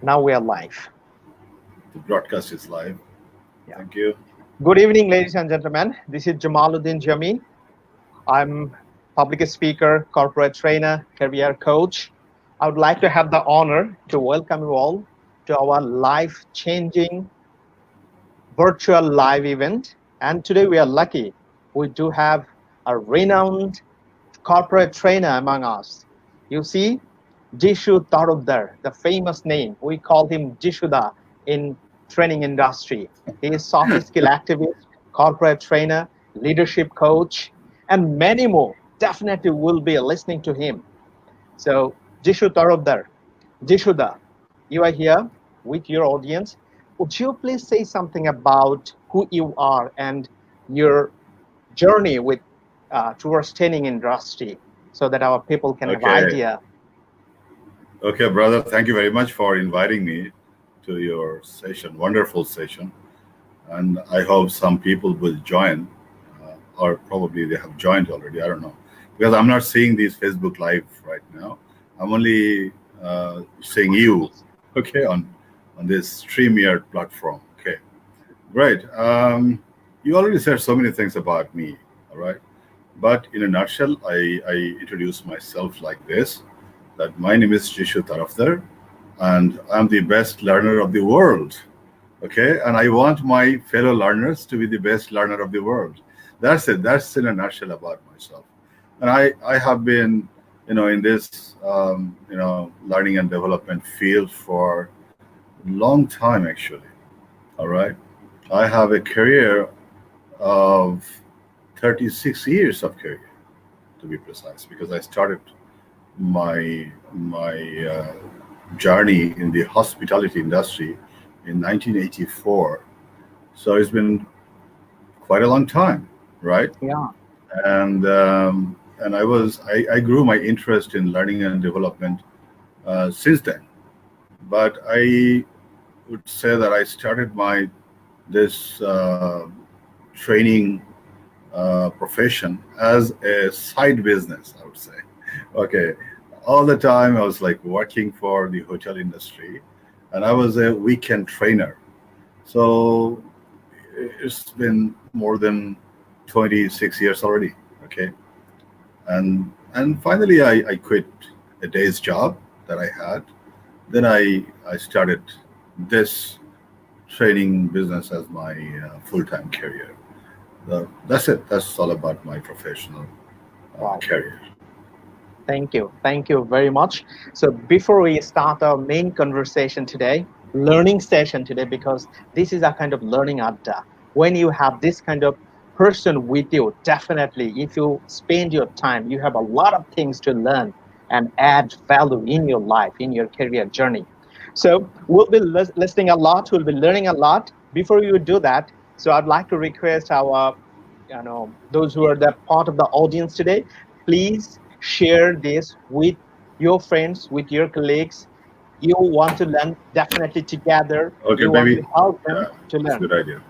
Now we are live. The broadcast is live. Yeah. Thank you. Good evening, ladies and gentlemen. This is Jamaluddin Jami. I'm public speaker, corporate trainer, career coach. I would like to have the honor to welcome you all to our life-changing virtual live event. And today we are lucky. We do have a renowned corporate trainer among us. You see, Jishu Tarafder, the famous name. We call him Jishuda in training industry. He is soft skill activist, corporate trainer, leadership coach, and many more. Definitely will be listening to him. So, Jishu Tarafder, Jishuda, you are here with your audience. Would you please say something about who you are and your journey with towards training industry, so that our people can have Okay. idea? Okay, brother. Thank you very much for inviting me to your session. Wonderful session. And I hope some people will join, or probably they have joined already. I don't know. Because I'm not seeing these Facebook Live right now. I'm only seeing you, okay, on this StreamYard platform. Okay, great. You already said so many things about me, all right? But in a nutshell, I introduce myself like this, that my name is Jishu Tarafder, and I'm the best learner of the world. Okay, and I want my fellow learners to be the best learner of the world. That's it. That's in a nutshell about myself. And I have been, in this, learning and development field for a long time actually. All right, I have a career of 36 years of career, to be precise, because I started my journey in the hospitality industry in 1984. So it's been quite a long time, right? Yeah. And I grew my interest in learning and development since then. But I would say that I started my this training profession as a side business, I would say. Okay. All the time I was like working for the hotel industry, and I was a weekend trainer. So it's been more than 26 years already. Okay. And finally I quit a day's job that I had. Then I started this training business as my full-time career. That's it. That's all about my professional Wow. career. Thank you. Thank you very much. So before we start our main conversation today, learning session today, because this is a kind of learning adda. When you have this kind of person with you, definitely, if you spend your time, you have a lot of things to learn and add value in your life, in your career journey. So we'll be listening a lot. We'll be learning a lot. Before you do that, so I'd like to request our, those who are the part of the audience today, please share this with your friends, with your colleagues. You want to learn definitely together. Okay, You want to maybe. help them Yeah, to that's a learn. good idea.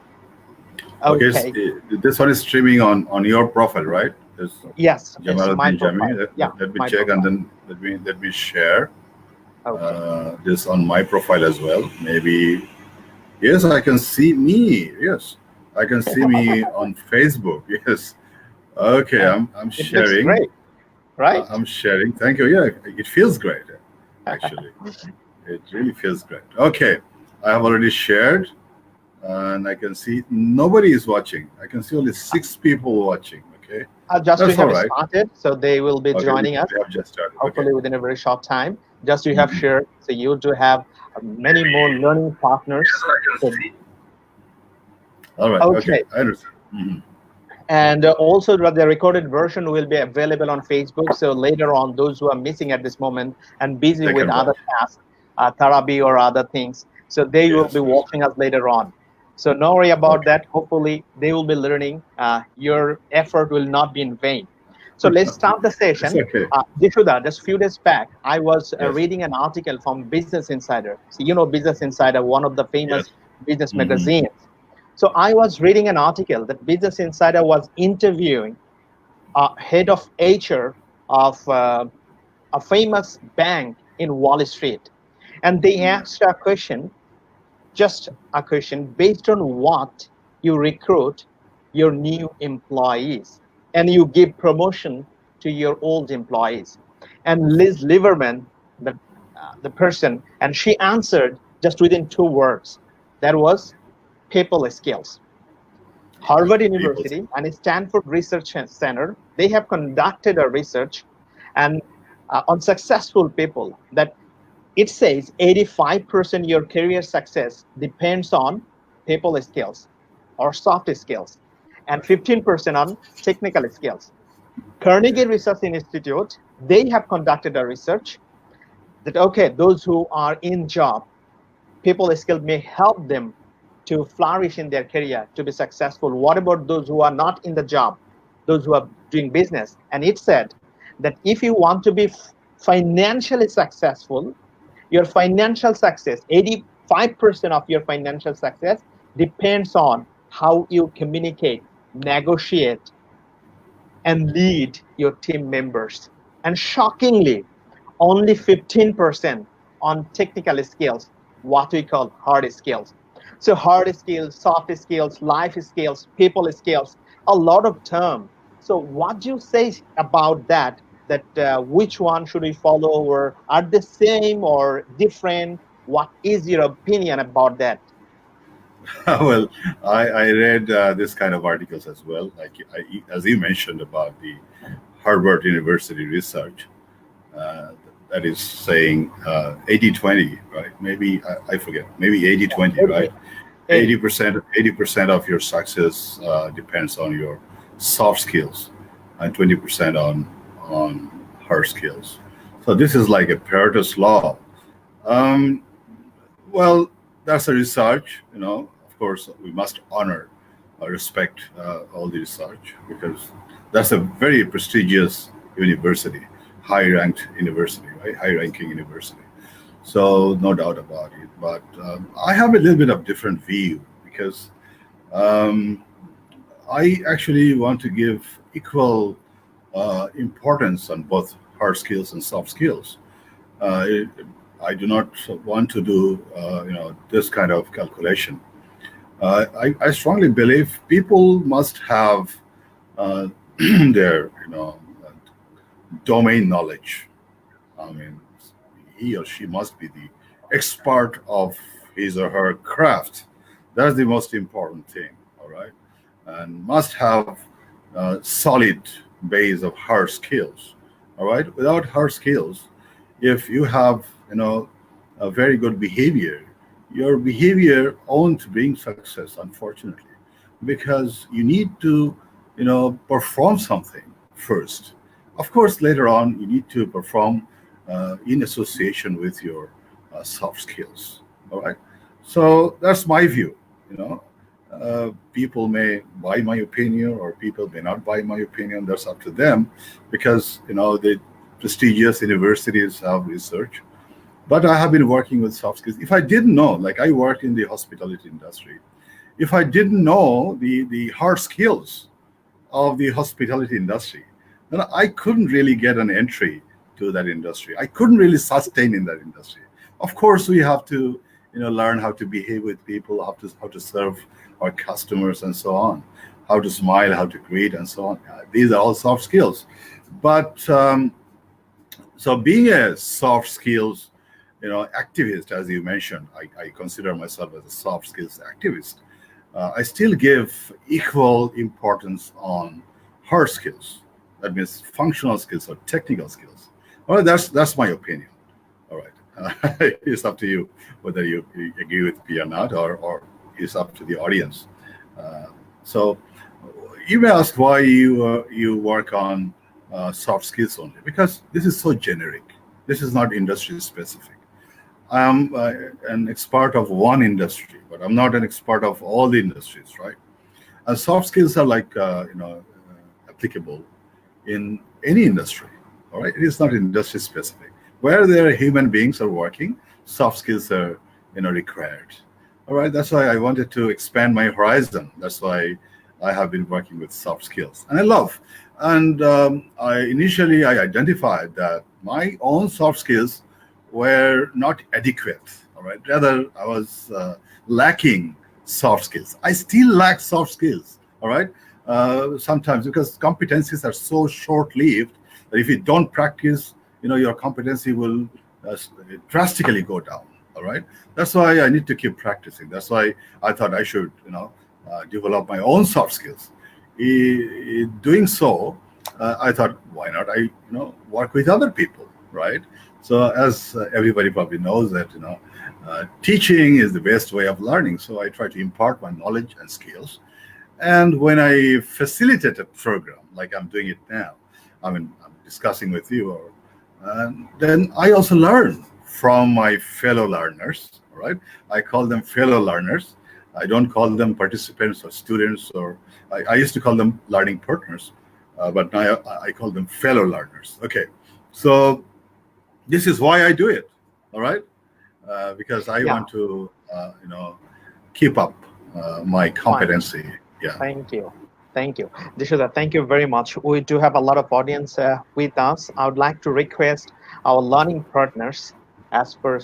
Okay, Okay. this one is streaming on your profile, right? It's Yes, it's my Jamaluddin Jami. profile. Yeah, Let me my check, and profile. then let me share Okay. this on my profile as well. Maybe yes, I can see me. Yes, I can see me on Facebook. Yes. Okay, And I'm it looks sharing. great, right? I'm sharing. Thank you. Yeah, it feels great. Actually, it really feels great. Okay, I have already shared, and I can see nobody is watching. I can see only 6 people watching. Okay, Just we that's all have right. started, so they will be Okay, joining us we have just started. Okay. hopefully within a very short time. Just you have Mhm. shared, so you do have many more learning partners. So, All right. Okay, okay, I understand. Mhm. and also the recorded version will be available on Facebook. So later on, those who are missing at this moment and busy They with can other watch. tasks, therapy or other things, so they will be Yes. Yes. watching us later on. So no worry about Okay. that. Hopefully, they will be learning. Your effort will not be in vain. So let's start the It's session. okay. Dishuda, just a few days back, I was Yes. reading an article from Business Insider. So you know Business Insider, one of the Yes. famous business Hmm. magazines. So I was reading an article that Business Insider was interviewing a head of HR of a famous bank in Wall Street. And they asked a question, just a question, based on what you recruit your new employees and you give promotion to your old employees. And Liz Liverman, the person, and she answered just within 2 words. That was people skills. Harvard People. University and Stanford Research Center, they have conducted a research and on successful people that it says 85% your career success depends on people skills or soft skills and 15% on technical skills. Carnegie Research Institute, they have conducted a research that, okay, those who are in job, people skill may help them to flourish in their career, to be successful. What about those who are not in the job, those who are doing business? And it said that if you want to be financially successful, your financial success, 85% of your financial success depends on how you communicate, negotiate, and lead your team members. And shockingly, only 15% on technical skills, what we call hard skills. So hard skills, soft skills, life skills, people skills, a lot of term. So what do you say about that? That which one should we follow, or are they same or different? What is your opinion about that? Well, I read this kind of articles as well, like as you mentioned about the Harvard University research uh, that is saying 80-20, right? Maybe I forget, maybe 80-20, right? 80. 80% of your success depends on your soft skills, and 20% on hard skills. So this is like a Pareto's law. Um, well, that's a research. Of course, we must honor or respect all the research because that's a very prestigious university, high-ranked university, right? High-ranking university. So no doubt about it. But I have a little bit of different view because um, I actually want to give equal importance on both hard skills and soft skills. Uh, I do not want to do this kind of calculation. I strongly believe people must have uh, their domain knowledge. I mean, he or she must be the expert of his or her craft. That's the most important thing. All right, and must have a solid base of hard skills. All right, without hard skills, if you have a very good behavior, your behavior won't bring success, unfortunately, because you need to perform something first. Of course, later on you need to perform in association with your soft skills. All right, so that's my view. you know People may buy my opinion or people may not buy my opinion. That's up to them, because the prestigious universities have research. But I have been working with soft skills. If I didn't know, like I worked in the hospitality industry, if I didn't know the hard skills of the hospitality industry, then I couldn't really get an entry to that industry. I couldn't really sustain in that industry. Of course, we have to learn how to behave with people, how to serve our customers, and so on, how to smile, how to greet, and so on. These are all soft skills. But so being a soft skills activist, as you mentioned, I consider myself as a soft skills activist. I still give equal importance on hard skills. That means functional skills or technical skills. All right, that's my opinion. All right, it's up to you whether you agree with me or not, or it's up to the audience. Uh, so you may ask why you work on soft skills only, because this is so generic. This is not industry specific. I'm an expert of one industry, but I'm not an expert of all the industries, right? And soft skills are like applicable in any industry. All right, it is not industry specific. Where there are human beings are working, soft skills are required. All right, that's why I wanted to expand my horizon. That's why I have been working with soft skills, and I love. And I identified that my own soft skills were not adequate. All right, rather I was lacking soft skills. I still lack soft skills. All right, sometimes because competencies are so short-lived that if you don't practice, your competency will drastically go down. All right, that's why I need to keep practicing. That's why I thought I should, develop my own soft skills. Doing so, I thought, why not work with other people, right? So as everybody probably knows that teaching is the best way of learning. So I try to impart my knowledge and skills. And when I facilitate a program like I'm doing it now, I mean, I'm discussing with you, then I also learn from my fellow learners. All right, I call them fellow learners. I don't call them participants or students, or I used to call them learning partners, but now I call them fellow learners. Okay, so this is why I do it. All right, because I Yeah. want to, keep up my Fine. competency. Yeah. Thank you. Thank you. Jishu, thank you very much. We do have a lot of audience with us. I would like to request our learning partners as per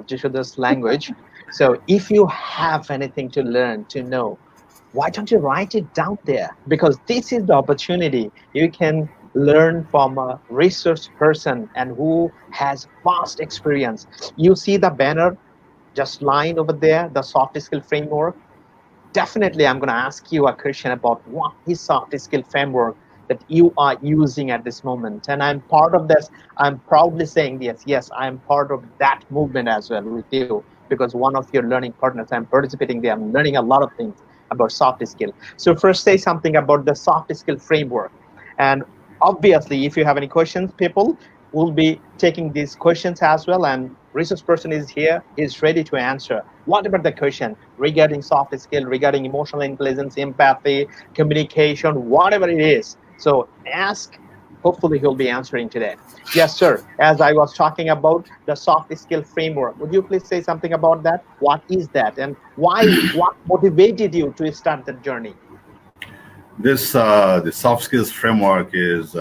Jishu's language. So if you have anything to learn, to know, why don't you write it down there? Because this is the opportunity. You can learn from a resource person and who has vast experience. You see the banner just lying over there, the soft skill framework. Definitely I'm going to ask you a question about what is soft skill framework that you are using at this moment. And I'm part of this. I'm proudly saying yes, I'm part of that movement as well with you, because one of your learning partners, I'm participating there, I'm learning a lot of things about soft skill. So first say something about the soft skill framework. And obviously if you have any questions, people will be taking these questions as well, and resource person is here, is ready to answer whatever the question regarding soft skill, regarding emotional intelligence, empathy, communication, whatever it is. So ask. Hopefully, he'll be answering today. Yes, sir. As I was talking about the soft skill framework, would you please say something about that? What is that, and why? What motivated you to start that journey? This the soft skills framework is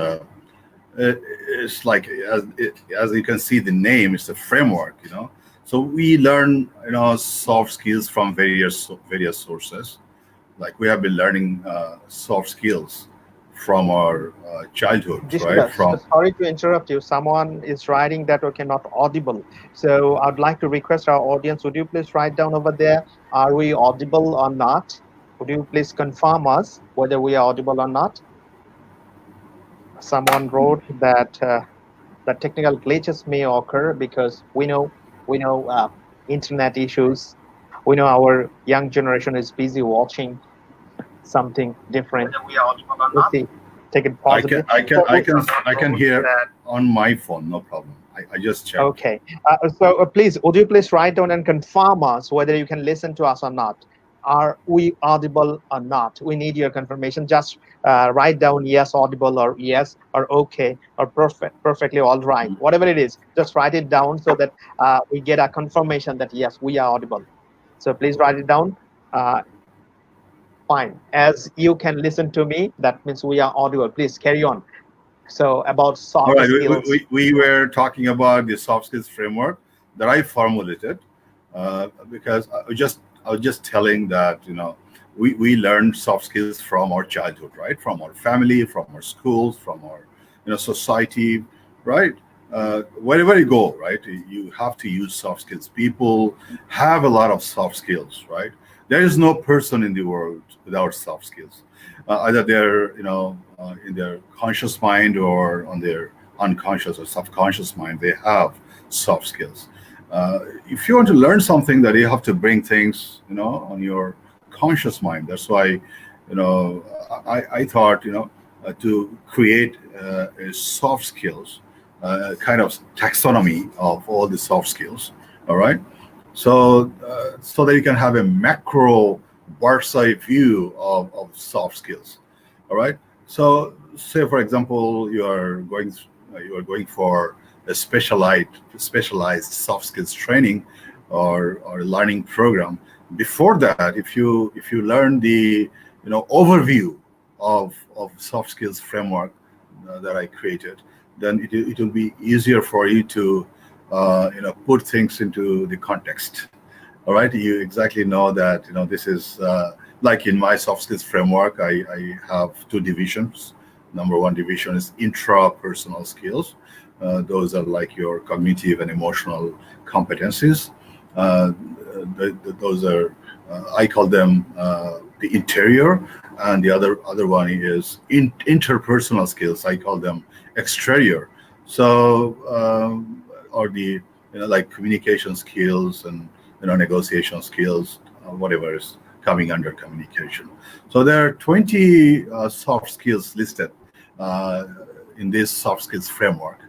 it's like as you can see the name, it's a framework. So we learn soft skills from various sources. Like we have been learning soft skills from our childhood, right? Discuss. From Sorry to interrupt you. Someone is writing that okay, not audible. So I'd like to request our audience. Would you please write down over there? Are we audible or not? Would you please confirm us whether we are audible or not? Someone wrote that the technical glitches may occur because we know internet issues. We know our young generation is busy watching something different. Whether we are audible or Let's not. see. Take it I can positive. I can So, I can I Someone can wrote hear that on my phone, no problem. I just checked. okay. So please, would you please write down and confirm us whether you can listen to us or not? Are we audible or not? We need your confirmation. Just write down yes, audible, or yes, or okay, or perfect, perfectly all right. Whatever it is, just write it down so that we get a confirmation that yes, we are audible. So please write it down. Uh, Fine. As you can listen to me, that means we are audible. Please carry on. So about All soft right, skills. we were talking about the soft skills framework that I formulated because I was just telling that we learn soft skills from our childhood, right? From our family, from our schools, from our society, right? Wherever you go, right, you have to use soft skills. People have a lot of soft skills, right? There is no person in the world without soft skills. Either they're in their conscious mind or on their unconscious or subconscious mind, they have soft skills. If you want to learn something, that you have to bring things on your conscious mind. That's why I thought to create a soft skills kind of taxonomy of all the soft skills. All right, so that you can have a macro bird's eye view of soft skills. All right, so say for example you are going for a specialized soft skills training or learning program. Before that, if you learn the overview of soft skills framework that I created, then it will be easier for you to put things into the context. All right, you exactly know that this is like in my soft skills framework. I have two divisions. Number one division is intrapersonal skills. Those are like your cognitive and emotional competencies. Uh, those are I call them the interior, and the other one is interpersonal skills. I call them exterior. So or the like communication skills and negotiation skills, whatever is coming under communication. So there are 20 soft skills listed uh, in this soft skills framework,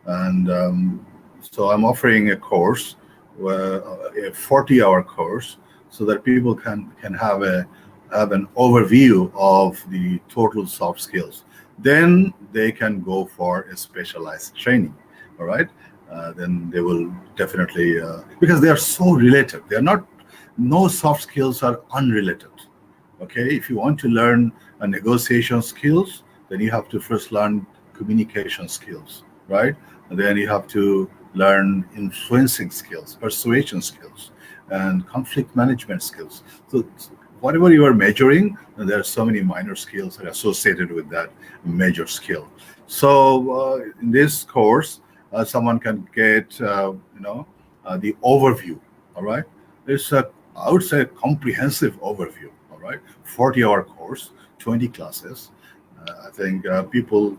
and so I'm offering a course, a 40-hour course, so that people can have an overview of the total soft skills. Then they can go for a specialized training. All right. Then they will definitely because they are so related. They are not. No soft skills are unrelated. Okay. If you want to learn a negotiation skills, then you have to first learn communication skills, right? And then you have to learn influencing skills, persuasion skills, and conflict management skills. So whatever you are measuring, there are so many minor skills that are associated with that major skill. So in this course, someone can get the overview. All right, it's a, I would say, comprehensive overview. All right, 40-hour course, 20 classes. I think people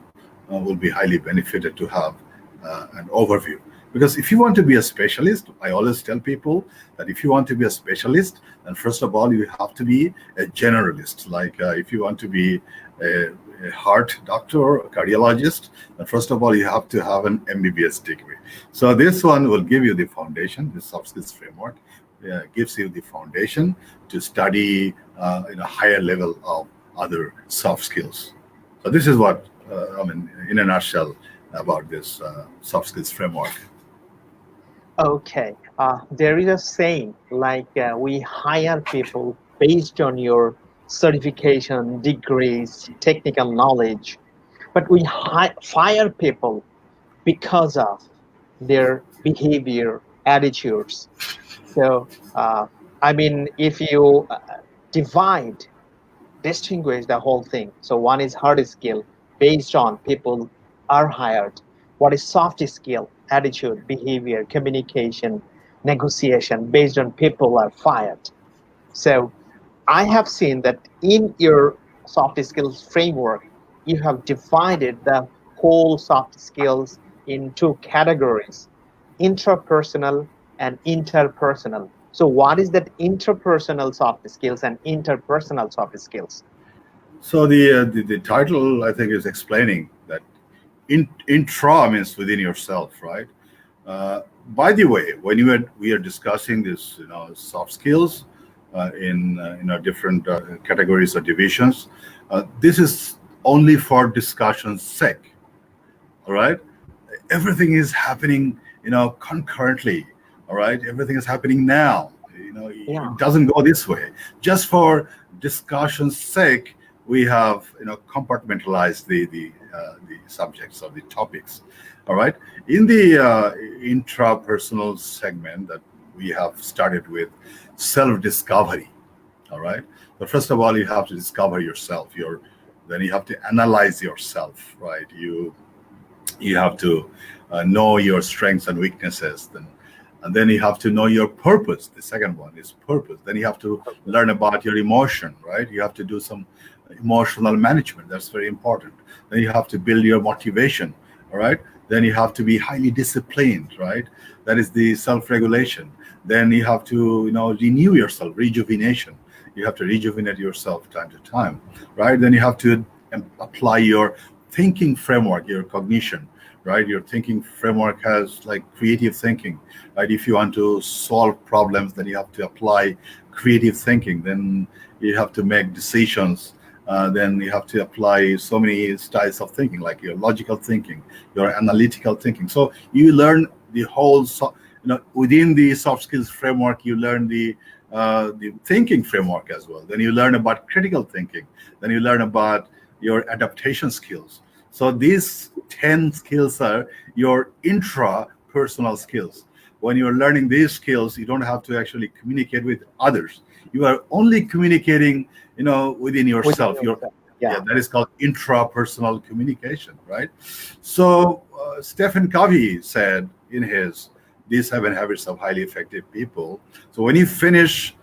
will be highly benefited to have an overview. Because if you want to be a specialist, I always tell people that if you want to be a specialist, then first of all, you have to be a generalist. Like if you want to be a heart doctor or a cardiologist, then first of all, you have to have an MBBS degree. So this one will give you the foundation. This soft skills framework gives you the foundation to study in a higher level of other soft skills. So this is what in a nutshell about this soft skills framework. Okay. There is a saying like we hire people based on your certification, degrees, technical knowledge, but we fire people because of their behavior, attitudes. So, I mean, if you divide, distinguish the whole thing. So, one is hard skill based on people are hired. What is soft skill? Attitude, behavior, communication, negotiation based on people are fired. So, I have seen that in your soft skills framework, you have divided the whole soft skills in two categories, intrapersonal and interpersonal. So, what is that interpersonal soft skills and interpersonal soft skills? So the title, I think, is explaining that intra means within yourself, right? By the way, when we are discussing this, soft skills in our different categories or divisions, this is only for discussion's sake. All right, everything is happening, concurrently. All right, everything is happening now. Yeah. It doesn't go this way. Just for discussion's sake, we have compartmentalized the subjects or the topics. All right, in the intrapersonal segment that we have started with self-discovery. All right, but first of all, you have to discover yourself. Then you have to analyze yourself. Right, you have to know your strengths and weaknesses. And then you have to know your purpose. The second one is purpose. Then you have to learn about your emotion, right? You have to do some emotional management. That's very important. Then you have to build your motivation, all right? Then you have to be highly disciplined, right? That is the self-regulation. Then you have to, renew yourself, rejuvenation. You have to rejuvenate yourself time to time, right? Then you have to apply your thinking framework, your cognition, right? Your thinking framework has like creative thinking, right? If you want to solve problems, then you have to apply creative thinking. Then you have to make decisions. Then you have to apply so many styles of thinking, like your logical thinking, your analytical thinking. So you learn the whole, within the soft skills framework, you learn the thinking framework as well. Then you learn about critical thinking. Then you learn about your adaptation skills. So these 10 skills are your intrapersonal interpersonal skills. When you're learning these skills, you don't have to actually communicate with others. You are only communicating, within yourself. Yeah. That is called intrapersonal communication, right? So Stephen Covey said in his These 7 Habits of Highly Effective People. So when you finish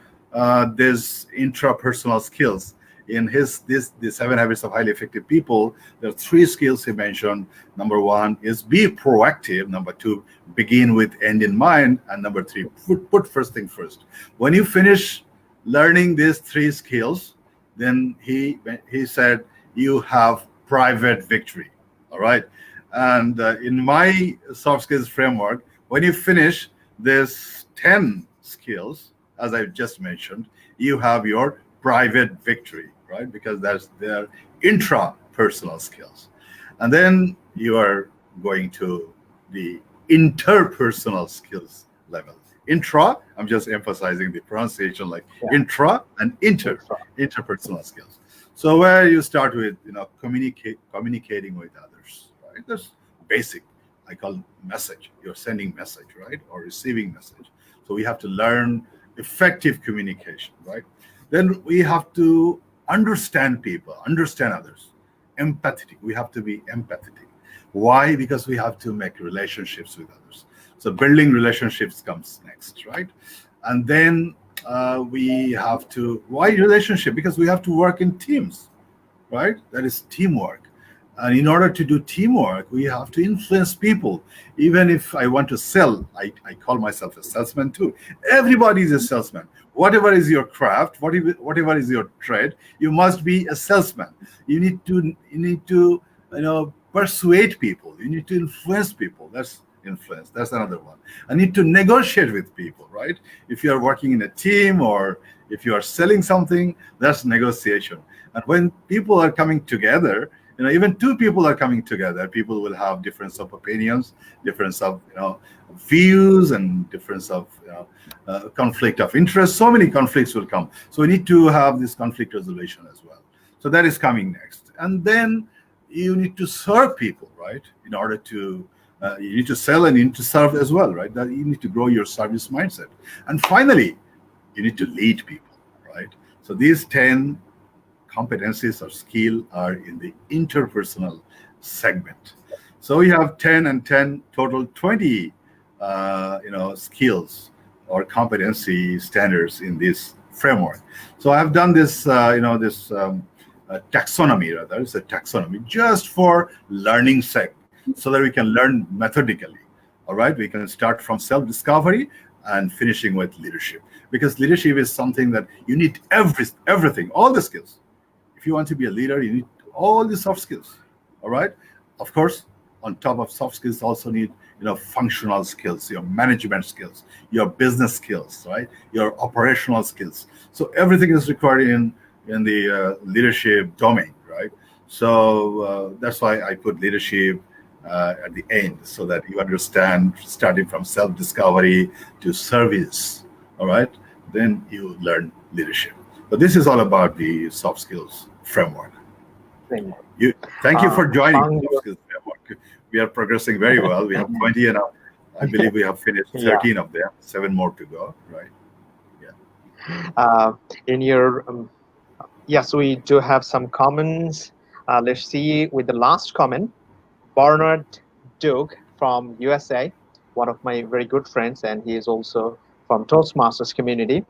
this intrapersonal skills in these 7 Habits of Highly Effective People, there are 3 skills he mentioned. Number 1 is be proactive. Number 2, begin with end in mind. And number 3, put first thing first. When you finish learning these 3 skills, then he said you have private victory. All right. And in my soft skills framework, when you finish this 10 skills, as I just mentioned, you have your private victory, right? Because they're intrapersonal skills. And then you are going to the interpersonal skills level. Intra, I'm just emphasizing the pronunciation, like intra and interpersonal skills. So where you start with, communicating with others, right? That's basic. I call message. You're sending message, right? Or receiving message. So we have to learn effective communication, right? Then we have to understand people, understand others. Empathetic. We have to be empathetic. Why? Because we have to make relationships with others. So building relationships comes next, right? And then we have to, why relationship? Because we have to work in teams, right? That is teamwork. And in order to do teamwork, we have to influence people. Even if I want to sell, I call myself a salesman too. Everybody is a salesman. Whatever is your craft, whatever is your trade, you must be a salesman. You need to persuade people. You need to influence people. That's influence. That's another one. I need to negotiate with people, right? If you are working in a team or if you are selling something, that's negotiation. And when people are coming together, even 2 people are coming together, people will have difference of opinions, difference of views, and difference of conflict of interest. So many conflicts will come. So we need to have this conflict resolution as well. So that is coming next. And then you need to serve people, right? In order to you need to sell and you need to serve as well, right? That you need to grow your service mindset. And finally, you need to lead people, right? So these 10 competencies or skill are in the interpersonal segment. So we have 10 and 10, total 20 skills or competency standards in this framework. So I've done this taxonomy, rather. It's a taxonomy just for learning sake, so that we can learn methodically. All right, we can start from self-discovery and finishing with leadership, because leadership is something that you need everything, all the skills. If you want to be a leader, you need all the soft skills. All right. Of course, on top of soft skills, also need functional skills, your management skills, your business skills, right? Your operational skills. So everything is required in the leadership domain, right? So that's why I put leadership at the end, so that you understand, starting from self-discovery to service. All right. Then you learn leadership. But this is all about the soft skills framework. Thank you for joining the soft skills framework. We are progressing very well. We have 20 and I believe we have finished 13 of them, 7 more to go, right? Yeah. In your yes, we do have some comments. Let's see with the last comment. Bernard Duke from USA, one of my very good friends, and he is also from Toastmasters community.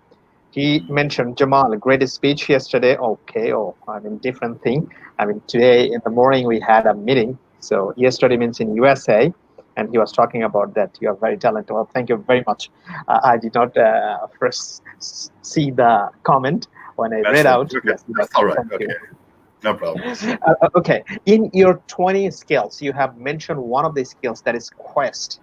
He mentioned, Jamal, great speech yesterday. Okay, different thing. Today in the morning we had a meeting. So yesterday means in USA, and he was talking about that. You are very talented. Well, thank you very much. I did not first see the comment when I read out. Okay. Yes, that's all right. Okay. No problem. Okay. In your 20 skills, you have mentioned one of the skills, that is quest.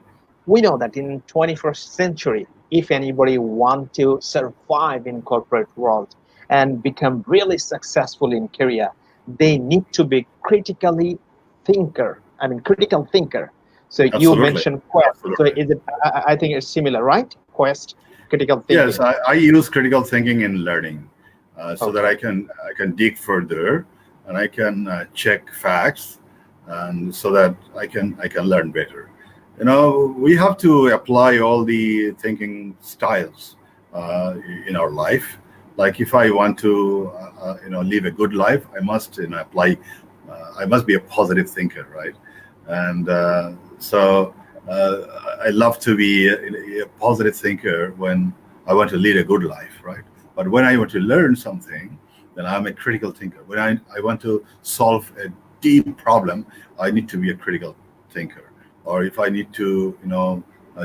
We know that in 21st century, if anybody want to survive in corporate world and become really successful in career, they need to be critical thinker. So Absolutely. You mentioned quest. Absolutely. So is it? I think it's similar, right? Quest, critical thinking. Yes, I use critical thinking in learning, so that I can dig further and I can check facts, and so that I can learn better. we have to apply all the thinking styles in our life. Like if I want to, live a good life, I must, apply. I must be a positive thinker, right? And I love to be a positive thinker when I want to lead a good life, right? But when I want to learn something, then I'm a critical thinker. When I want to solve a deep problem, I need to be a critical thinker. Or if I need to,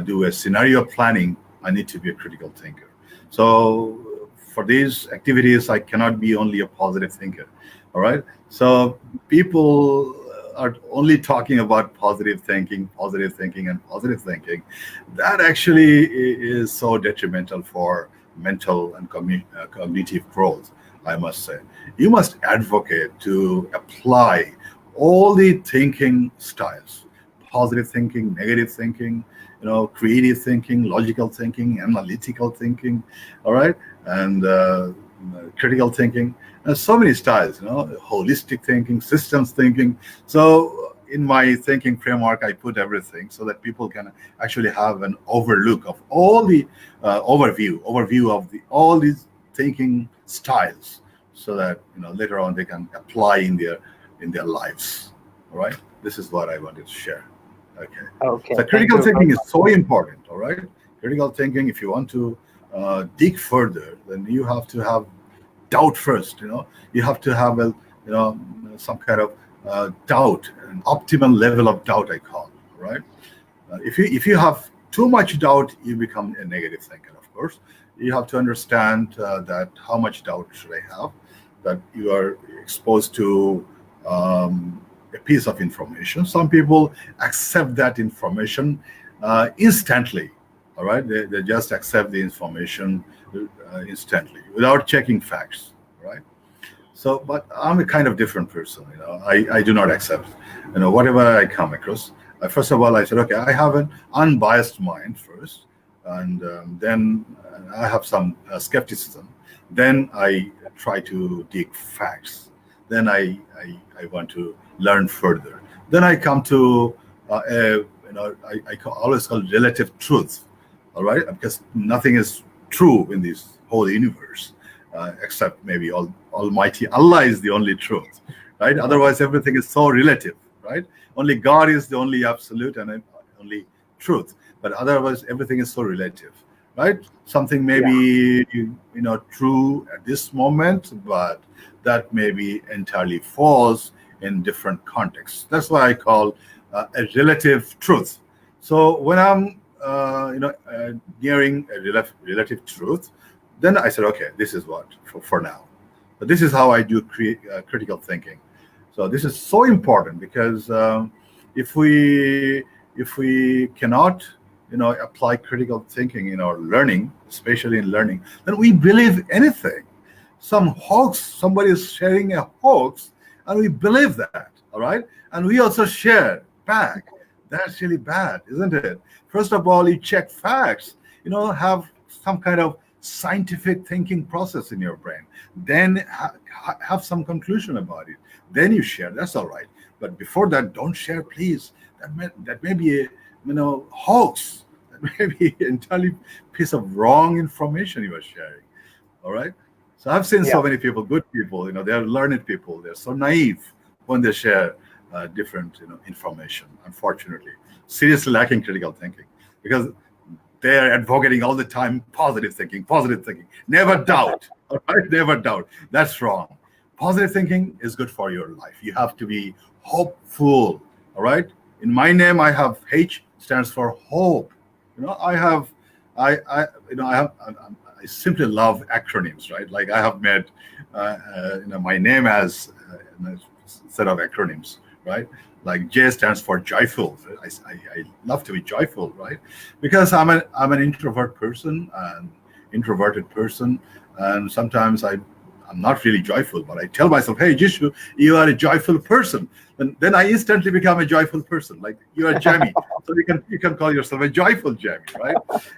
do a scenario planning, I need to be a critical thinker. So for these activities, I cannot be only a positive thinker. All right. So people are only talking about positive thinking, and positive thinking. That actually is so detrimental for mental and cognitive growth, I must say. You must advocate to apply all the thinking styles: positive thinking, negative thinking, creative thinking, logical thinking, analytical thinking, all right, and critical thinking. There's so many styles, holistic thinking, systems thinking. So in my thinking framework, I put everything so that people can actually have an overlook of all the overview of all these thinking styles, so that later on they can apply in their lives. All right, this is what I wanted to share. Okay, Okay, so thank critical you very thinking is much. so important. All right, critical thinking. If you want to dig further, then you have to have doubt first. You have to have you know some kind of doubt, an optimal level of doubt, I call, right? If you have too much doubt, you become a negative thinker. Of course, you have to understand that how much doubt should I have, that you are exposed to a piece of information. Some people accept that information instantly. All right, they just accept the information instantly without checking facts, right? So, but I'm a kind of different person. I do not accept, whatever I come across. First of all, I said, okay, I have an unbiased mind first, and then I have some skepticism. Then I try to dig facts. Then I want to learn further. Then I come to, always call relative truth, all right? Because nothing is true in this whole universe, except maybe Almighty Allah is the only truth, right? Yeah, Otherwise, everything is so relative, right? Only God is the only absolute and only truth. But otherwise, everything is so relative, right? Something may yeah, be, true at this moment, but that may be entirely false in different contexts. That's why I call a relative truth. So when I'm, nearing a relative truth, then I said, okay, this is what for now. But this is how I do critical thinking. So this is so important because if we if we cannot apply critical thinking in our learning, especially in learning, then we believe anything. Some hoax, somebody is sharing a hoax, and we believe that. All right, and we also share back. That's really bad, isn't it? First of all, you check facts. Have some kind of scientific thinking process in your brain. Then have some conclusion about it. Then you share. That's all right. But before that, don't share, please. That may be a hoax. That may be entirely piece of wrong information you are sharing. All right. So I've seen yeah, so many people, good people. They're learned people. They're so naive when they share different information. Unfortunately, seriously lacking critical thinking because they are advocating all the time positive thinking, positive thinking. Never doubt. All right, never doubt. That's wrong. Positive thinking is good for your life. You have to be hopeful. All right. In my name, I have H stands for hope. I have, I have. I simply love acronyms, right? Like I have made, my name as a set of acronyms, right? Like J stands for joyful. I love to be joyful, right? Because I'm an introvert person and introverted person, and sometimes I'm not really joyful, but I tell myself, hey, Jishu, you are a joyful person. Then I instantly become a joyful person. Like you are Jamie, so you can call yourself a joyful Jamie, right?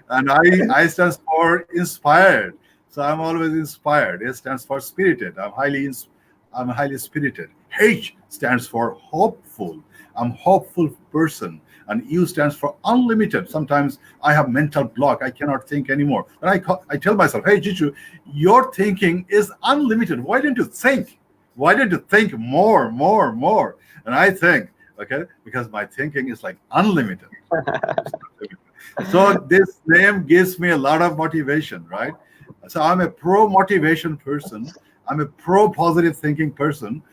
And I stands for inspired, so I'm always inspired. S stands for spirited. I'm highly spirited. H stands for hopeful. I'm hopeful person. And U stands for unlimited. Sometimes I have mental block. I cannot think anymore. And I tell myself, hey, Jishu, your thinking is unlimited. Why don't you think? Why don't you think more, more, more? And I think, okay, because my thinking is like unlimited. So this name gives me a lot of motivation, right? So I'm a pro motivation person. I'm a pro positive thinking person,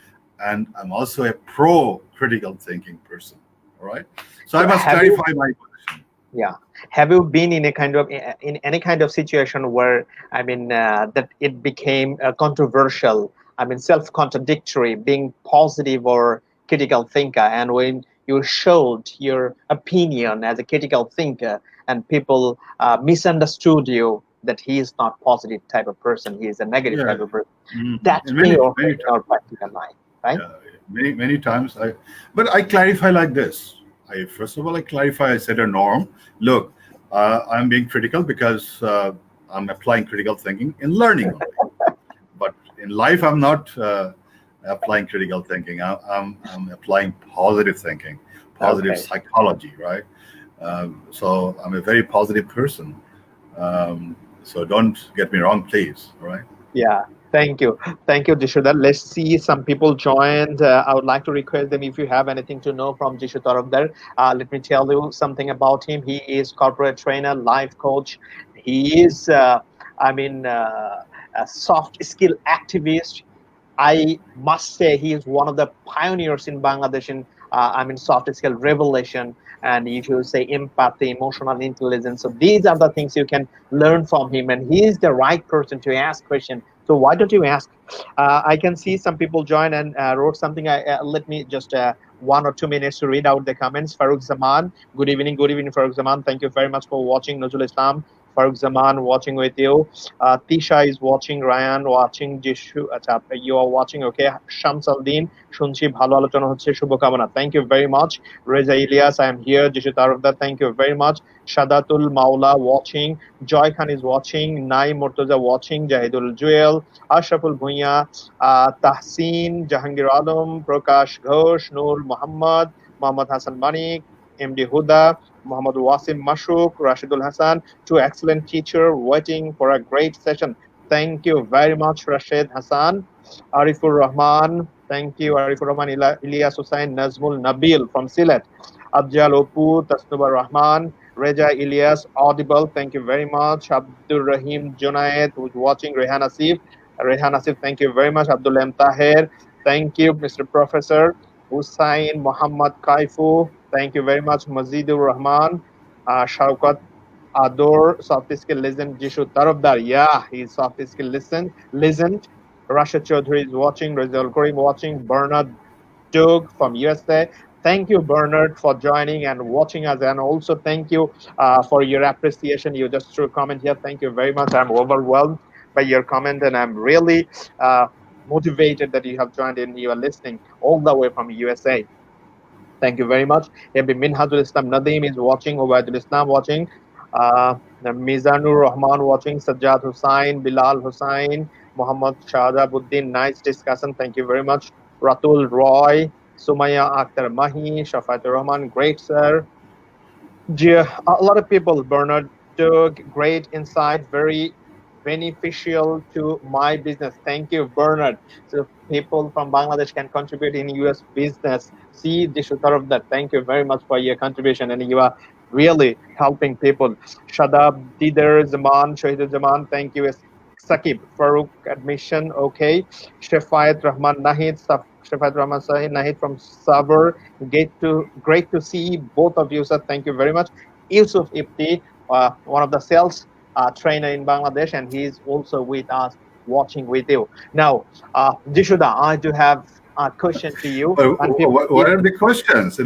and I'm also a pro critical thinking person. All right. So I So must have you, clarify my position. yeah, have you been in a kind of in any kind of situation where that it became controversial? Self-contradictory, being positive or critical thinker, and when you showed your opinion as a critical thinker, and people misunderstood you that he is not positive type of person, he is a negative Yeah. type of person. Mhm. That's And been many, your many in your times. practical life, right? Yeah, many times. But I clarify like this. First of all, I clarify. I set a norm. Look, I'm being critical because I'm applying critical thinking in learning only. But in life, I'm not applying critical thinking. I'm applying positive thinking, positive Okay. psychology, right? So I'm a very positive person. So don't get me wrong, please. All right. Yeah, thank you, Jishuda. Let's see, some people joined. I would like to request them, if you have anything to know from Jishu Tarafder. Let me tell you something about him. He is corporate trainer, life coach. He is, I mean, a soft skill activist. I must say he is one of the pioneers in Bangladesh in soft skill revelation, and you should say empathy, emotional intelligence. So these are the things you can learn from him, and he is the right person to ask question. So why don't you ask? I can see some people join and wrote something. Let me just 1 or 2 minutes to read out the comments. Farooq Zaman, good evening, Farooq Zaman. Thank you very much for watching. Nuzul Islam, Farooq Zaman, watching with you. Tisha is watching, Ryan watching, Jishu, acha, you are watching, okay. Shams Aldin, শুনছি ভালো আলোচনা হচ্ছে, শুভকামনা. Thank you very much. Reza Ilyas, I am here. Jishu Tarafder, thank you very much. Shadatul Maula watching. Joy Khan is watching. Nai Murtaza watching. Jahidul Jewel, Ashraful Bhuiya, Tahsin, Jahangir Alam, Prakash Ghosh, Noor Muhammad, Muhammad Hassan Manik, MD Huda, Muhammad Wasim Mashuk, Rashidul Hassan, two excellent teacher waiting for a great session. Thank you very much, Rashid Hassan. Arifur Rahman, thank you. Arifur Rahman, Ilyas Hussain, Nazmul Nabil from Silet. Abjal Opu, Tasnuba Rahman, Reja Ilyas, Audible, thank you very much. Abdul Rahim Junaid, who's watching. Rehan Asif, thank you very much. Abdul M. Taher, thank you. Mr. Professor Hussain Muhammad Kaifu, thank you very much. Mazidur Rahman, Shaukat Ador, soft skill legend Jishu Tarafder. Yeah, he's soft skill legend. Rashid Chaudhary is watching. Rizal Karim watching. Bernard Doug from USA. Thank you, Bernard, for joining and watching us. And also thank you for your appreciation. You just threw a comment here. Thank you very much. I'm overwhelmed by your comment, and I'm really motivated that you have joined in. You are listening all the way from USA. Thank you very much. Maybe Minhajul Islam Nadeem is watching, Ubaidul Islam watching, Mizanur Rahman watching, Sajjad Hussain, Bilal Hussain, Muhammad Shahadabuddin. Nice discussion. Thank you very much. Ratul Roy, Sumaya Akhtar Mahi, Shafatul Rahman, great sir. A lot of people, Bernard took great insight, very beneficial to my business. Thank you, Bernard. So people from Bangladesh can contribute in US business. See, Jishu Tarafder, thank you very much for your contribution, and you are really helping people. Shadab, Dider Zaman, Shahidul Zaman, thank you. Sakib, Farouk admission, okay. Shafayat Rahman Nahid, Shafayat Rahman Nahid from Savar. Great to see both of you, sir. Thank you very much. Yusuf Ifti, one of the sales trainer in Bangladesh, and he's also with us, watching with you. Now, Jishuda, I do have a question to you. But And people, what are the questions?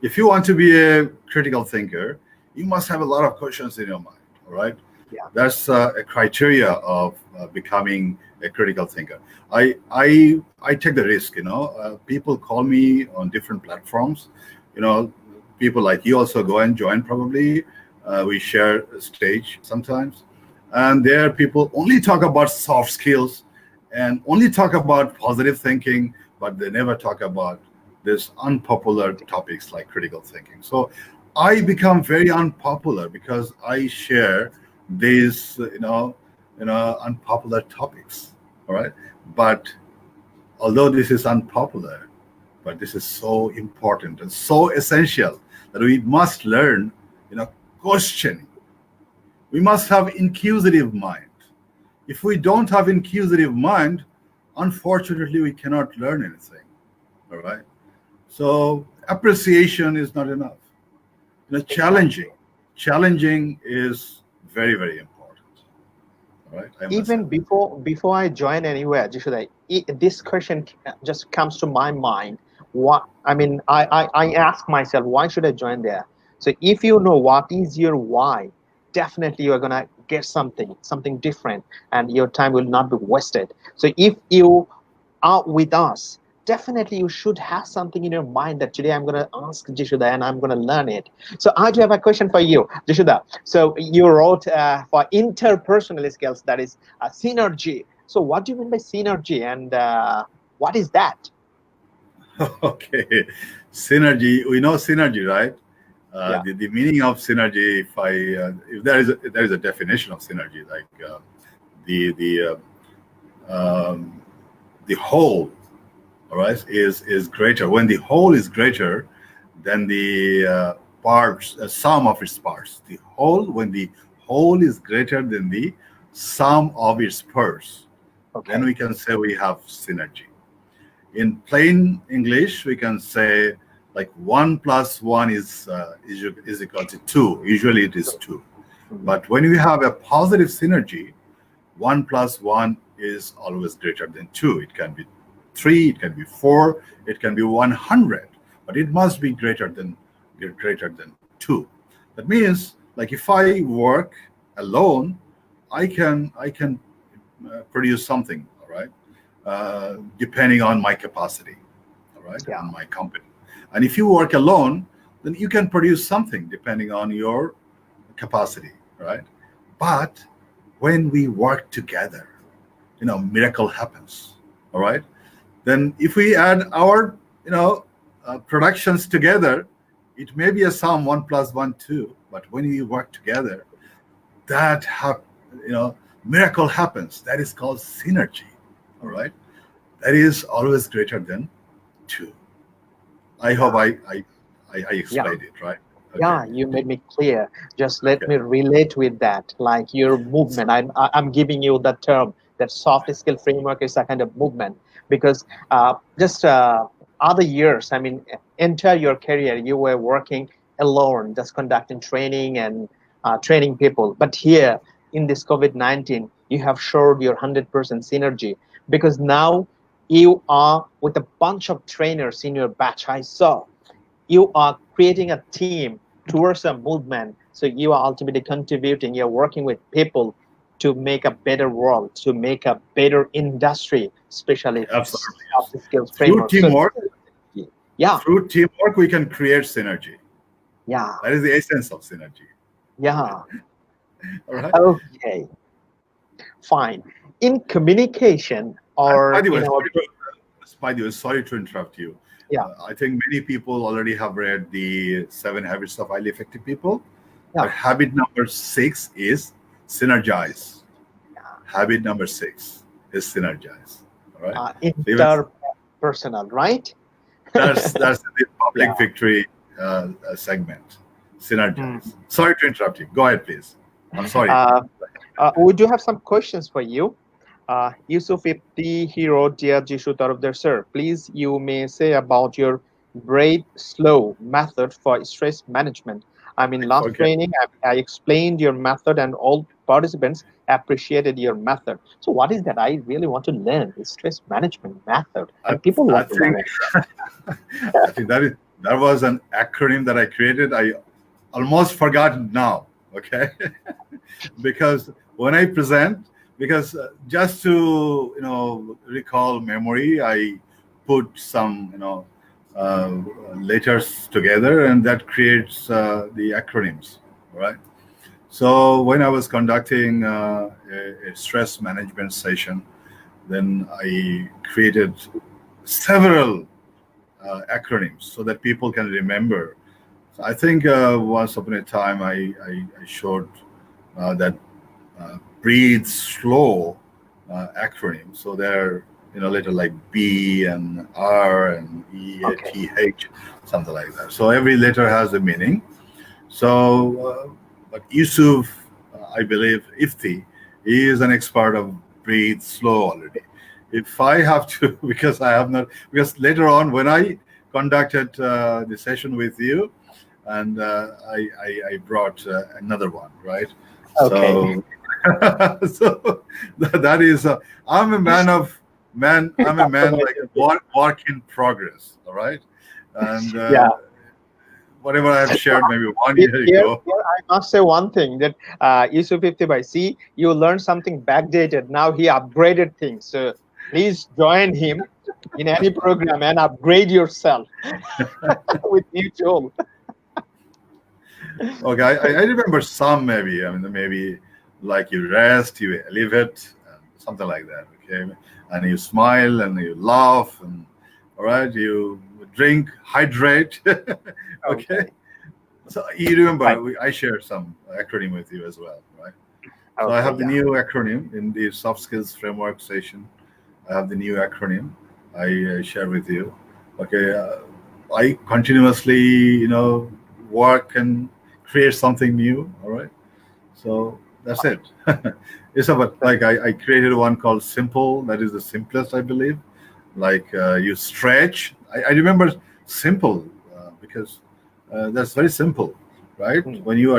If you want to be a critical thinker, you must have a lot of questions in your mind. All right. yeah, That's a criteria of becoming a critical thinker. I take the risk. People call me on different platforms. You know, people like you also go and join. Probably we share a stage sometimes, and there people only talk about soft skills and only talk about positive thinking, but they never talk about this unpopular topics like critical thinking. So I become very unpopular because I share these, unpopular topics. All right, but although this is unpopular, but this is so important and so essential that we must learn, questioning. We must have inquisitive mind. If we don't have inquisitive mind, unfortunately, we cannot learn anything. All right. So appreciation is not enough. Challenging. Challenging is very, very important. All right. I must Even say. before I join anywhere, Jishu, this question just comes to my mind. What I mean, I ask myself, why should I join there? So if you know what is your why, definitely you're gonna get something different, and your time will not be wasted. So if you are with us, definitely you should have something in your mind that today I'm going to ask Jishuda and I'm going to learn it. So I do have a question for you, Jishuda. So you wrote for interpersonal skills, that is synergy. So what do you mean by synergy, and what is that? Okay, synergy. We know synergy, right? Yeah. The meaning of synergy. If there is a definition of synergy, like the the the whole, all right, is greater. When the whole is greater than the parts, sum of its parts. The whole, when the whole is greater than the sum of its parts, then Okay. we can say we have synergy. In plain English, we can say like 1 plus 1 is equal to 2. Usually it is 2. Mhm. But when we have a positive synergy, 1 plus 1 is always greater than 2. It can be 3, it can be 4, it can be 100, but it must be greater than 2. That means, like, if I work alone, I can produce something, all right, depending on my capacity, all right, Yeah. and my company. And if you work alone, then you can produce something depending on your capacity, right? But when we work together, miracle happens, all right? Then if we add our, productions together, it may be a sum 1 plus 1 2. But when we work together, that you know miracle happens. That is called synergy, all Mhm. right? That is always greater than 2. I hope Yeah. I Yeah. explained it right. Okay. Yeah, you made me clear. Just let Okay. me relate with that. Like your movement, I'm giving you the term that soft skill framework is a kind of movement, because just other years, I mean, entire your career, you were working alone, just conducting training and training people. But here in this COVID-19, you have showed your 100% synergy, because now you are with a bunch of trainers in your batch. I saw you are creating a team towards a movement. So you are ultimately contributing, you're working with people to make a better world, to make a better industry, especially Absolutely, yes. soft skills Through framework. So teamwork, yeah. we can create synergy. Yeah. That is the essence of synergy. Yeah. All right. Okay, fine. In communication And or in our by the way, sorry to interrupt you. yeah, I think many people already have read the 7 Habits of Highly Effective People. yeah, But habit number 6 is synergize. Habit number 6 is synergize. All right. So even interpersonal, right? that's the Yeah. public victory segment. Mhm. Synergize. Sorry to interrupt you. Go ahead, please. I'm sorry. Uh, we do have some questions for you. Yusuf Ipti, he wrote, Dear Jishu Tarafder sir, please you may say about your breathe slow method for stress management. I mean, last Okay. training, I explained your method and all participants appreciated your method. So what is that? I really want to learn the stress management method, I, and people I want to think learn it. I think that was an acronym that I created. I almost forgot now. Okay. Because when I present, because just to recall memory, I put some uh, letters together, and that creates the acronyms. Right. So when I was conducting a stress management session, then I created several acronyms so that people can remember. So I think once upon a time I showed that breathe slow acronym. So they're letter like B and R and E, Okay. T, H, something like that. So every letter has a meaning. So, but Yusuf, I believe, Ifti, he is an expert of breathe slow already. If I have to, because I have not, because later on when I conducted the session with you, and I brought another one, right? Okay. So, so that is, I'm a man of man. I'm a man like a work in progress. All right, and Yeah. whatever I have shared maybe one Here, year here ago. I must say one thing that Yusuf Iftibai, see, you learned something backdated. Now he upgraded things. So please join him in any program and upgrade yourself with new tool. Okay, I remember some maybe. I mean, maybe like you rest, you elevate, something like that. Okay, and you smile and you laugh, and all right, you drink, hydrate. Okay, Okay. so you remember Fine. I shared some acronym with you as well, right? So I Okay. have the Yeah. new acronym in the soft skills framework session. I have the new acronym I share with you. Okay, I continuously, work and create something new. All right, so that's it. It's about like I created one called Simple. That is the simplest, I believe. Like you stretch. I remember simple because that's very simple, right? Mm. When you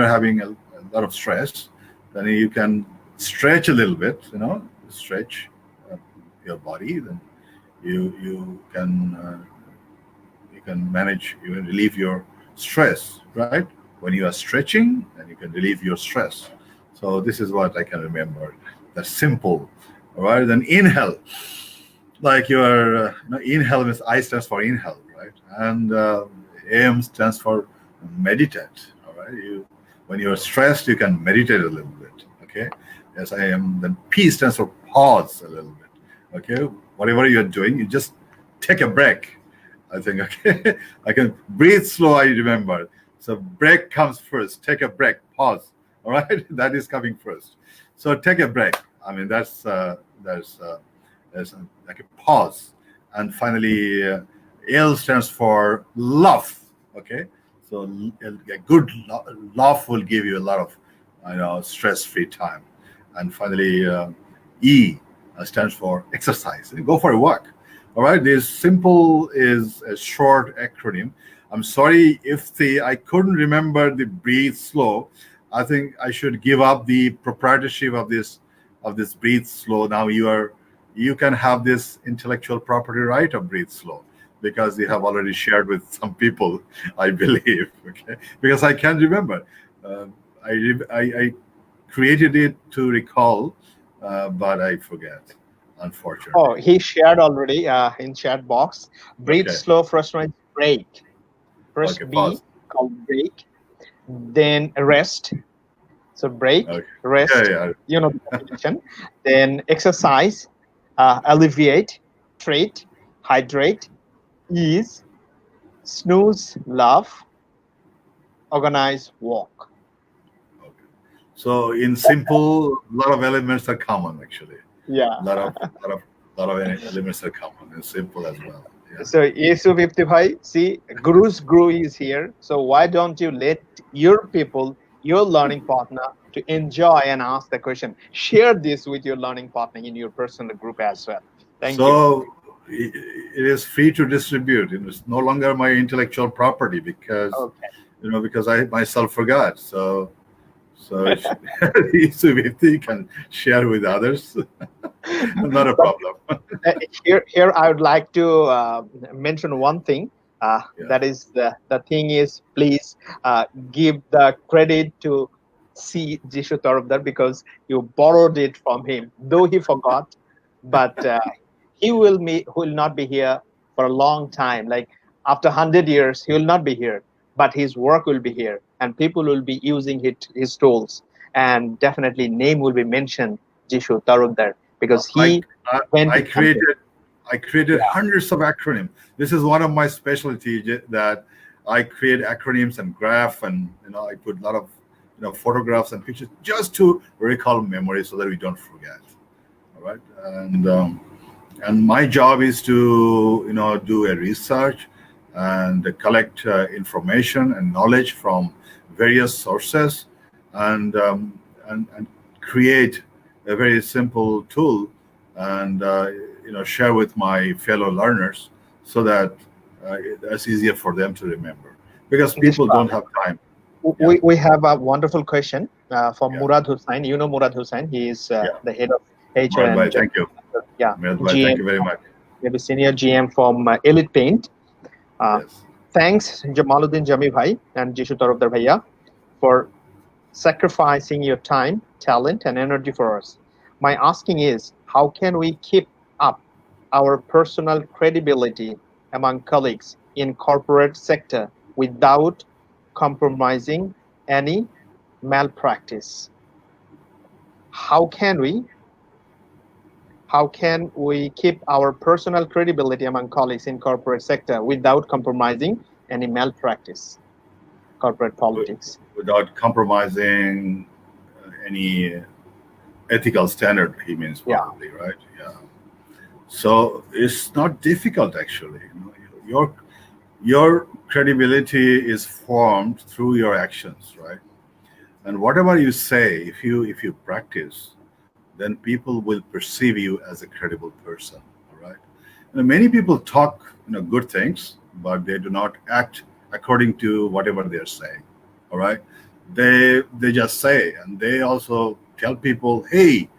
are having a lot of stress, then you can stretch a little bit. Stretch your body. Then you can manage. You can relieve your stress, right? When you are stretching, then you can relieve your stress. So this is what I can remember. That's simple. All right. Then inhale, like your inhale means I stands for inhale, right? And AM stands for meditate. All right. When you are stressed, you can meditate a little bit. Okay. Yes, I am. Then P stands for pause a little bit. Okay. Whatever you're doing, you just take a break. I think okay. I can breathe slow. I remember. So break comes first. Take a break. Pause. All right. That is coming first. So take a break. I mean there's like a pause, and finally L stands for love. Okay, so a good laugh will give you a lot of stress-free time, and finally E stands for exercise. Go for a walk. All right, this simple is a short acronym. I'm sorry if I couldn't remember the breathe slow. I think I should give up the proprietorship of this breathe slow. Now you can have this intellectual property right of breathe slow because you have already shared with some people, I believe. Okay, because I can't remember. Uh, I created it to recall, but I forget, Oh, unfortunately. he shared already in chat box. Breathe Okay, slow. First one is break. okay, First B pause. called break. Then rest. So break, Okay, yeah, rest, yeah. you know the combination. Then exercise, alleviate, treat, hydrate, ease, snooze, laugh, organize, walk. Okay. So in simple, a lot of elements are common actually. Yeah. A lot of lot of lot of elements are common in simple as well. Yeah. So Yusuf Ifti, see, Guru's Guru is here. So why don't you let your people, your learning partner, to enjoy and ask the question? Share this with your learning partner in your personal group as well. Thank you. So it is free to distribute. It's no longer my intellectual property Okay. because I myself forgot. So if you can share with others, not a But problem. here I would like to mention one thing. Yeah. That is the thing is, please give the credit to C. Jishu Tarafder because you borrowed it from him, though he forgot. But he will not be here for a long time. Like after 100 years, he will not be here. But his work will be here, and people will be using his tools, and definitely name will be mentioned, Jishu Tarafder, because I, he I went I to something. created I created hundreds of acronyms. This is one of my specialty that I create acronyms and graph, and I put a lot of photographs and pictures just to recall memory so that we don't forget. All right, and my job is to do a research and collect information and knowledge from various sources, and create a very simple tool, and share with my fellow learners so that it's easier for them to remember, because people don't have time. We have a wonderful question from Murad Hussain. You know Murad Hussain. He is the head of HR and thank you. GM. Thank you very much. We have a senior GM from Elite Paint. Yes. Thanks, Jamaluddin Jami Bhai and Jishu Tarafder Bhaiya, for sacrificing your time, talent, and energy for us. My asking is, how can we keep up our personal credibility among colleagues in corporate sector without compromising any malpractice? How can we keep our personal credibility among colleagues in corporate sector without compromising any malpractice, corporate politics? Without compromising any ethical standard, he means, probably, right? Yeah. So it's not difficult, actually. Your credibility is formed through your actions, right? And whatever you say, if you practice, then people will perceive you as a credible person. All right. Many people talk good things, but they do not act according to whatever they're saying. All right. They just say, and they also tell people, hey,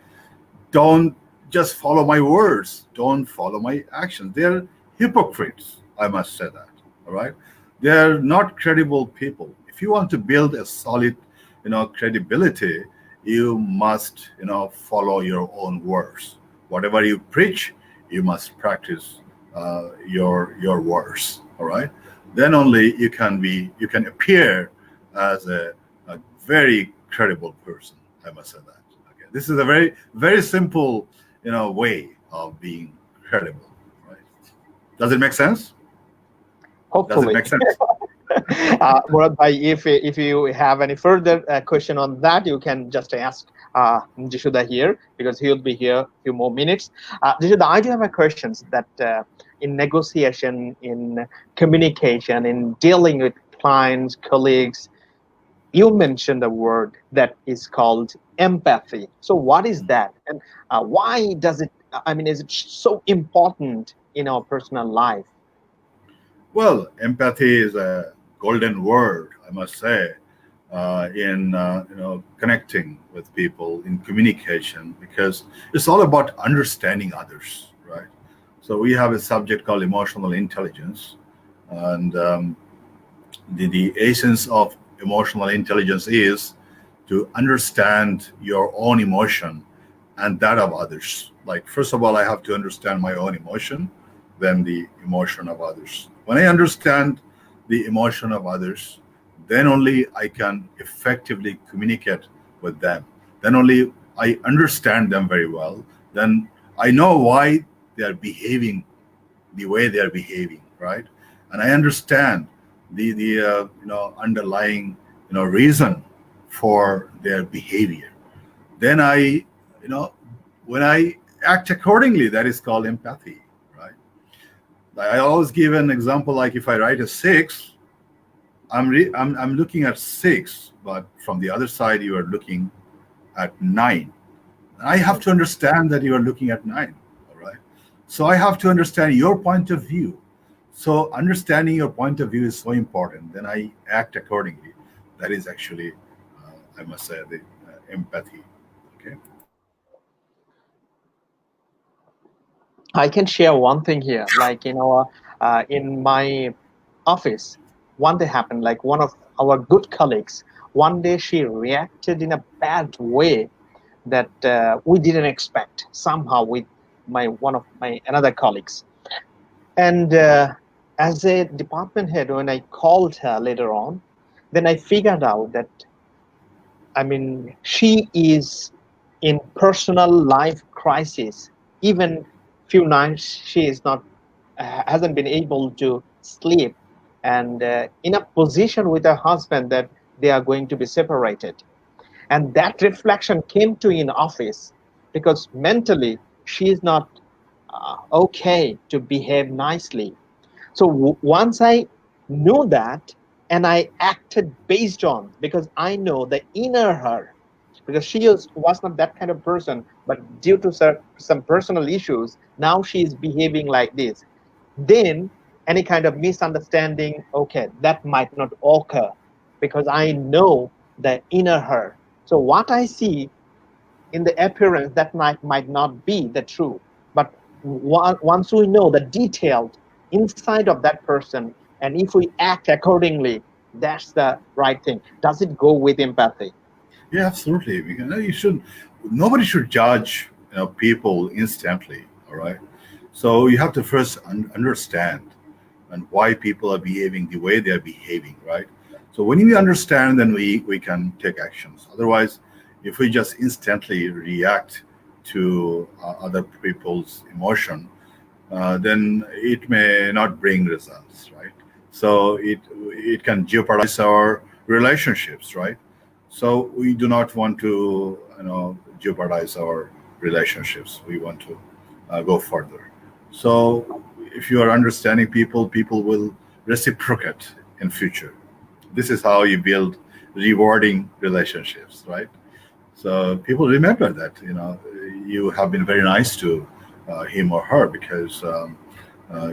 don't just follow my words, don't follow my actions. They're hypocrites, I must say that. All right. They're not credible people. If you want to build a solid credibility, you must follow your own words. Whatever you preach, you must practice your words. All right. Then only you can appear as a very credible person. I must say that. Okay. This is a very, very simple way of being credible. Right. Does it make sense? Hopefully. Does it make sense? Murad Bhai, if you have any further question on that, you can just ask Jishuda here, because he'll be here a few more minutes. Jishuda, I do have a questions that in negotiation, in communication, in dealing with clients, colleagues, you mentioned a word that is called empathy. So what is that, and why does it? Is it so important in our personal life? Well, empathy is a golden word, I must say, in connecting with people, in communication, because it's all about understanding others, right? So we have a subject called emotional intelligence, and the essence of emotional intelligence is to understand your own emotion and that of others. Like, first of all, I have to understand my own emotion, then the emotion of others. When I understand the emotion of others, then only I can effectively communicate with them. Then only I understand them very well. Then I know why they are behaving the way they are behaving, right? And I understand the underlying reason for their behavior. Then when I act accordingly, that is called empathy, right? I always give an example, like if I write a 6, I'm looking at 6, but from the other side you are looking at 9. I have to understand that you are looking at 9, all right? So I have to understand your point of view. So understanding your point of view is so important. Then I act accordingly. That is actually, I must say, the empathy. Okay. I can share one thing here. Like, in my office, one day happened, like one of our good colleagues, one day she reacted in a bad way that we didn't expect, somehow, with one of my another colleagues. And as a department head, when I called her later on, then I figured out that, she is in personal life crisis, even few nights she is not hasn't been able to sleep, and in a position with her husband that they are going to be separated. And that reflection came to in office because mentally she is not okay to behave nicely. So once I knew that, and I acted based on, because I know the inner her, because was not that kind of person, but due to some personal issues, now she is behaving like this. Then any kind of misunderstanding, okay, that might not occur because I know the inner her. So what I see in the appearance, that might not be the truth, but once we know the detailed inside of that person, and if we act accordingly, that's the right thing. Does it go with empathy? Yeah, absolutely. You should. Nobody should judge people instantly. All right. So you have to first understand and why people are behaving the way they are behaving. Right. So when we understand, then we can take actions. Otherwise, if we just instantly react to other people's emotion, then it may not bring results. Right. So it can jeopardize our relationships. Right. So we do not want to, jeopardize our relationships. We want to go further. So if you are understanding people, people will reciprocate in future. This is how you build rewarding relationships, right? So people remember that you have been very nice to him or her because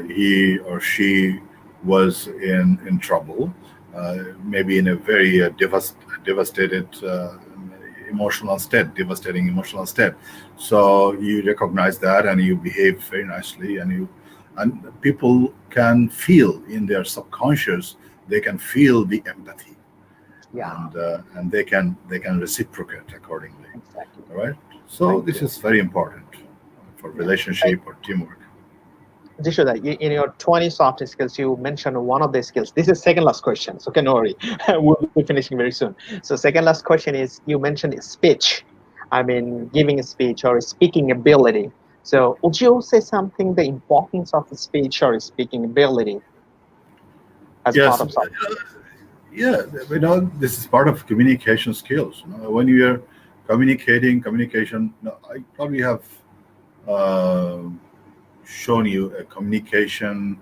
he or she was in trouble, maybe in a very devastated devastating emotional state. So you recognize that and you behave very nicely, and people can feel in their subconscious, they can feel the empathy, Yeah, and they can reciprocate accordingly. exactly. All right. So Thank this you. is very important for Yeah. Hey, relationship or teamwork. Jishu, in your 20 soft skills, you mentioned one of the skills. This is second last question, so don't worry. We'll be finishing very soon. So second last question is, you mentioned speech. I mean, giving a speech or speaking ability. So would you say something, the importance of speech or speaking ability as part Yes. of soft? Yeah, this is part of communication skills. When you are communication. I probably have uh, shown you a communication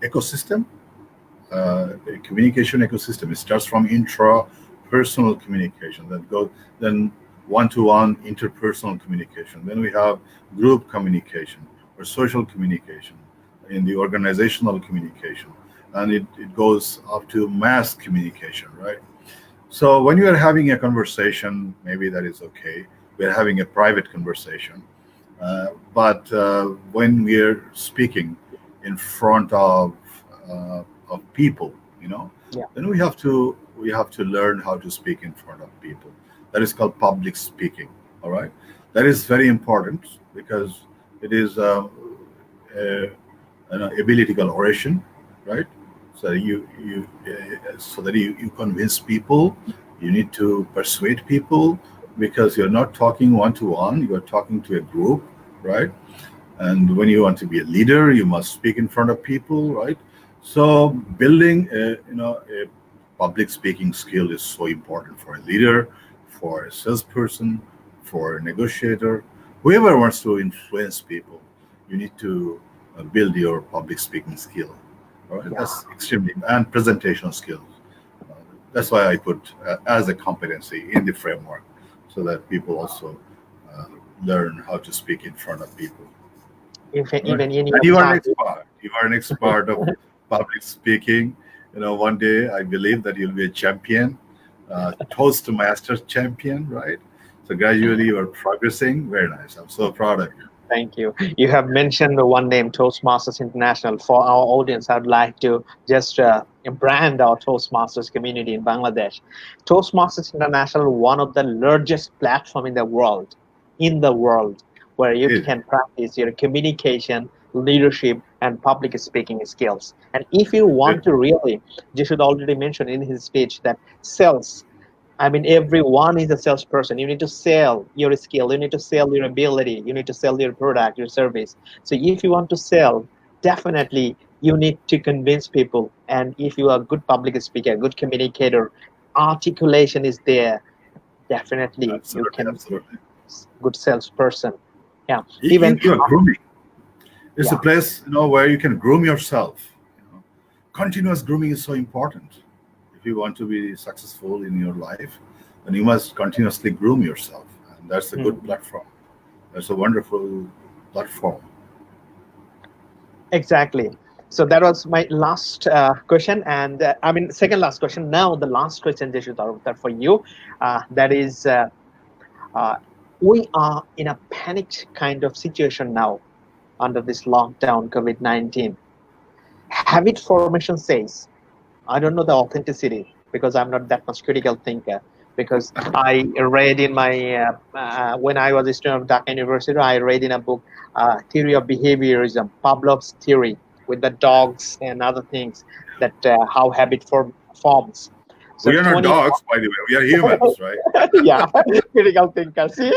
ecosystem. A communication ecosystem. It starts from intrapersonal communication, that goes then one-to-one interpersonal communication. Then we have group communication or social communication in the organizational communication, and it goes up to mass communication, right? So when you are having a conversation, maybe that is okay. We're having a private conversation, but when we're speaking in front of people, Yeah, then we have to learn how to speak in front of people. That is called public speaking. All right, that is very important because it is a, an ability called oration, right? So you convince people. You need to persuade people because you're not talking one to one. You are talking to a group, right? And when you want to be a leader, you must speak in front of people, right? So building a public speaking skill is so important for a leader, for a salesperson, for a negotiator, whoever wants to influence people. You need to build your public speaking skill. All right, yeah, that's extremely, and presentation skills. Uh, that's why I put as a competency in the framework, so that people also uh, learn how to speak in front of people. All right. even in And your you are an childhood. expert. You are an expert of public speaking. One day I believe that you'll be a champion, Toastmaster champion, right? So gradually you are progressing. Very nice. I'm so proud of you. Thank you. You have mentioned the one name, Toastmasters International. For our audience, I'd like to just brand our Toastmasters community in Bangladesh. Toastmasters International, one of the largest platform in the world, where you It is. can practice your communication, leadership, and public speaking skills. And if you want to really, you should already mention in his speech that sales. I mean, everyone is a salesperson. You need to sell your skill. You need to sell your ability. You need to sell your product, your service. So if you want to sell, definitely you need to convince people. And if you are a good public speaker, good communicator, articulation is there. Definitely you Absolutely, can be absolutely. a good salesperson. Yeah. You, Even you are grooming. It's a yeah. place, where you can groom yourself. Continuous grooming is so important. If you want to be successful in your life, then you must continuously groom yourself, and that's a good Hmm. platform. That's a wonderful platform. Exactly. So that was my last question, and I mean second last question. Now the last question, Jishu Tarafder, for you. That is, uh, we are in a panicked kind of situation now under this lockdown COVID-19. Habit formation says, I don't know the authenticity because I'm not that much critical thinker. Because I read in my when I was a student of Dhaka University, I read in a book, Theory of Behaviorism, Pavlov's theory with the dogs and other things, that how habit forms. So We are not 20, dogs, by the way. We are humans, right? yeah, critical thinker. See,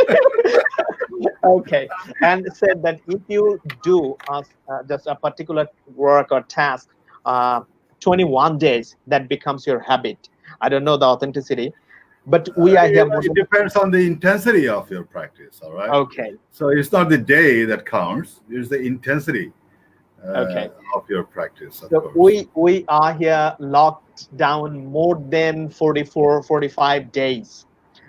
okay, and said that if you do just a particular work or task, uh, 21 days, that becomes your habit. I don't know the authenticity, but we are here more It than depends on the intensity of your practice. All right. okay, So it's not the day that counts; it's the intensity okay. of your practice, of So course. we are here locked down more than 44, 45 days.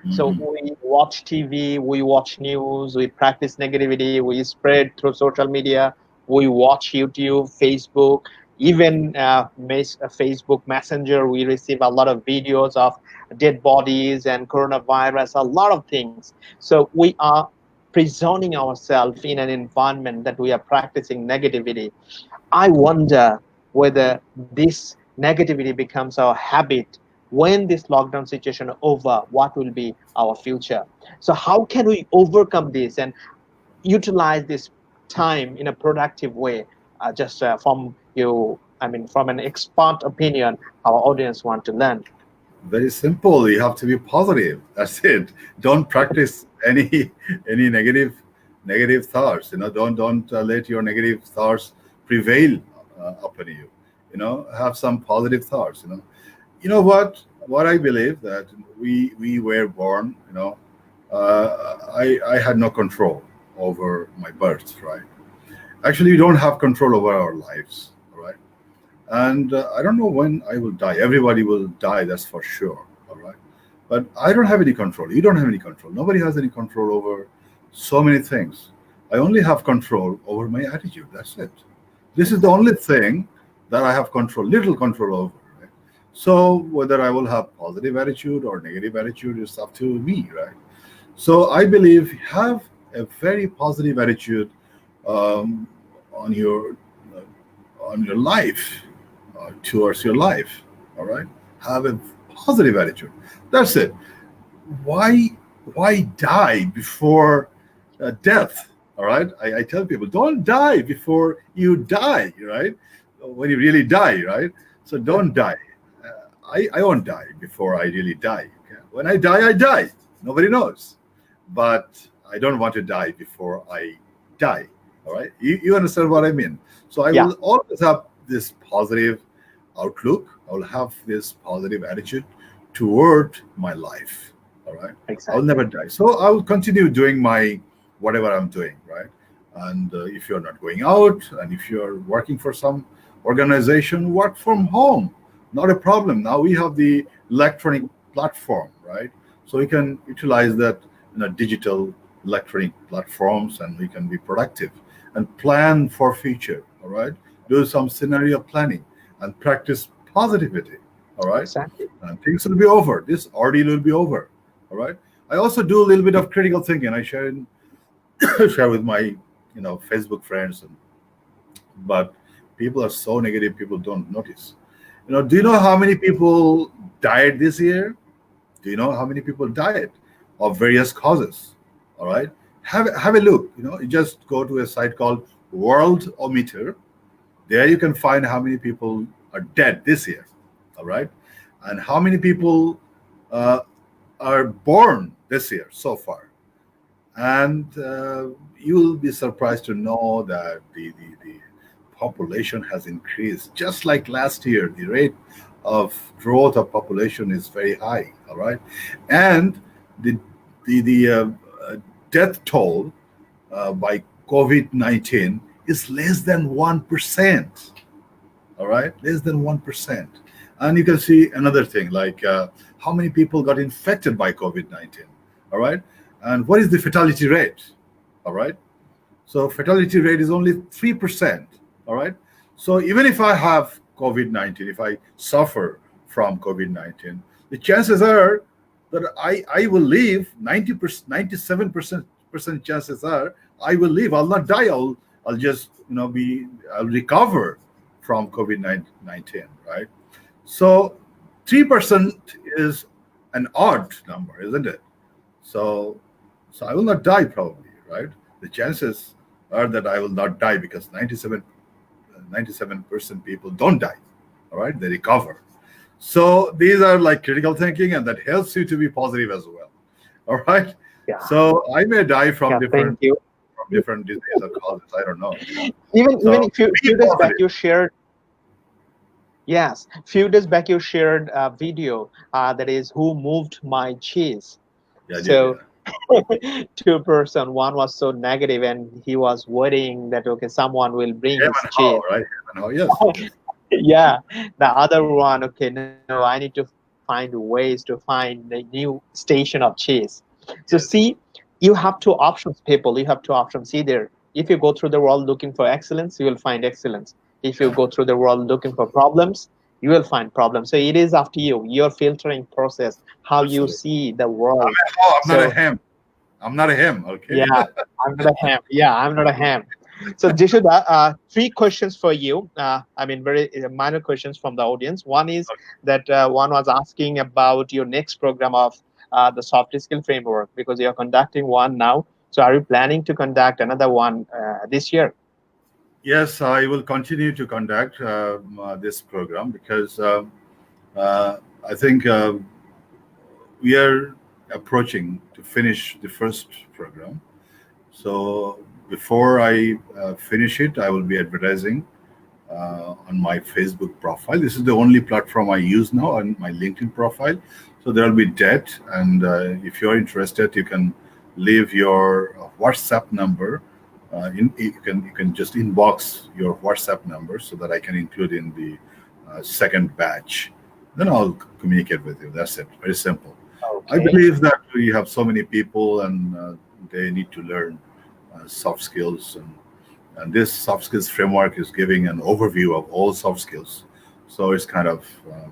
So Hmm. we watch TV, we watch news, we practice negativity, we spread through social media, we watch YouTube, Facebook, even Facebook Messenger. We receive a lot of videos of dead bodies and coronavirus, a lot of things. So we are prisoning ourselves in an environment that we are practicing negativity. I wonder whether this negativity becomes our habit when this lockdown situation over. What will be our future? So how can we overcome this and utilize this time in a productive way? Just from you, I mean, from an expert opinion, our audience want to learn. Very simple. You have to be positive. That's it. Don't practice any any negative thoughts. Don't let your negative thoughts prevail upon you. Have some positive thoughts. What I believe that we were born. I had no control over my birth. Right. Actually, we don't have control over our lives. All right. And I don't know when I will die. Everybody will die, that's for sure. All right. But I don't have any control. You don't have any control. Nobody has any control over so many things. I only have control over my attitude. That's it. This is the only thing that I have little control over. Right? So whether I will have positive attitude or negative attitude is up to me, right? So I believe have a very positive attitude um, on your life, towards your life. All right, have a positive attitude. That's it. Why why die before death? All right, I tell people don't die before you die. Right, when you really die. Right, so don't die. I won't die before I really die. Okay? When I die, I die. Nobody knows, but I don't want to die before I die. All right, you understand what I mean? So I Yeah, will always have this positive outlook. I will have this positive attitude toward my life. All right, I'll exactly. never die. So I will continue doing my whatever I'm doing. Right, and if you're not going out, and if you're working for some organization, work from home. Not a problem. Now we have the electronic platform, right? So we can utilize that digital electronic platforms, and we can be productive and plan for future. All right, do some scenario planning and practice positivity. All right, Exactly. and things will be over. This ordeal will be over. All right. I also do a little bit of critical thinking. I share with my Facebook friends, but people are so negative. People don't notice. Do you know how many people died this year? Do you know how many people died of various causes? All right. Have a look. You just go to a site called Worldometer. There you can find how many people are dead this year. All right. And how many people uh, are born this year so far. And you will be surprised to know that the population has increased. Just like last year, the rate of growth of population is very high, all right? And the, the uh, death toll by COVID-19 is less than 1%, all right? Less than 1%. And you can see another thing, like how many people got infected by COVID-19, all right? And what is the fatality rate, all right? So fatality rate is only 3%, all right? So even if I have COVID-19, if I suffer from COVID-19, the chances are that I will live. 90%, 97% chances are I will live. I'll not die. I'll just I'll recover from COVID-19, right? So 3% is an odd number, isn't it? So I will not die probably, right? The chances are that I will not die because 97% people don't die, all right? They recover. So these are like critical thinking, and that helps you to be positive as well, all right? Yeah. So I may die from Thank you. different disease or causes. I don't know. Even So a few be days back positive. you shared. Yes, few days back you shared a video that is who moved my cheese. Yeah, I did. So Yeah. two person, one was so negative and he was waiting that okay someone will bring Him his and how, cheese. right? Him and how. Yes. Yes. Yeah, the other one, okay, no, I need to find ways to find the new station of cheese. So see, Yes. you have two options, people. You have two options. Either if you go through the world looking for excellence, you will find excellence. If you Yeah. go through the world looking for problems, you will find problems. So it is up to you, your filtering process, how you Absolutely. see the I'm world. a how. I'm not a So him. I'm not a him. Okay. yeah, I'm not a ham. Yeah, I'm not a ham. So, Jishu, three questions for you. I mean, very minor questions from the audience. One is that one was asking about your next program of the soft skill framework because you're conducting one now. So, are you planning to conduct another one this year? Yes, I will continue to conduct this program because uh, I think we are approaching to finish the first program. So before I finish it, I will be advertising on my Facebook profile. This is the only platform I use now, on my LinkedIn profile. So there will be that, and if you're interested, you can leave your WhatsApp number. You can just inbox your WhatsApp number so that I can include in the second batch. Then I'll communicate with you. That's it. Very simple. I Okay. believe that we have so many people, and they need to learn soft skills, and this soft skills framework is giving an overview of all soft skills. So it's kind of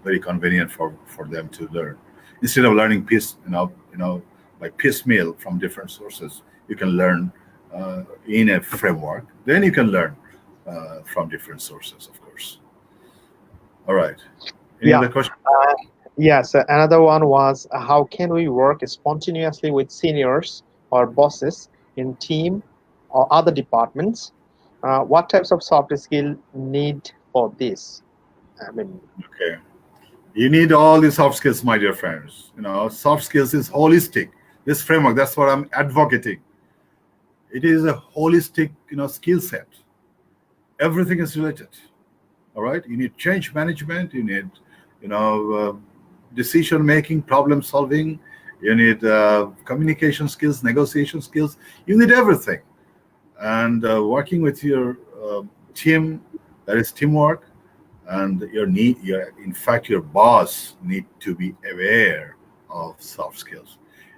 very convenient for them to learn instead of learning like piecemeal from different sources. You can learn in a framework. Then you can learn from different sources, of course. All right. Any Yeah. other questions? Yes. Another one was how can we work spontaneously with seniors or bosses in team or other departments? What types of soft skill need for this? I mean, Okay. You need all the soft skills, my dear friends. Soft skills is holistic. This framework, that's what I'm advocating. It is a holistic, skill set. Everything is related. All right. You need change management. You need, decision making, problem solving. You need communication skills, negotiation skills. You need everything. And working with your team, that is teamwork. And in fact, your boss need to be aware of soft skills.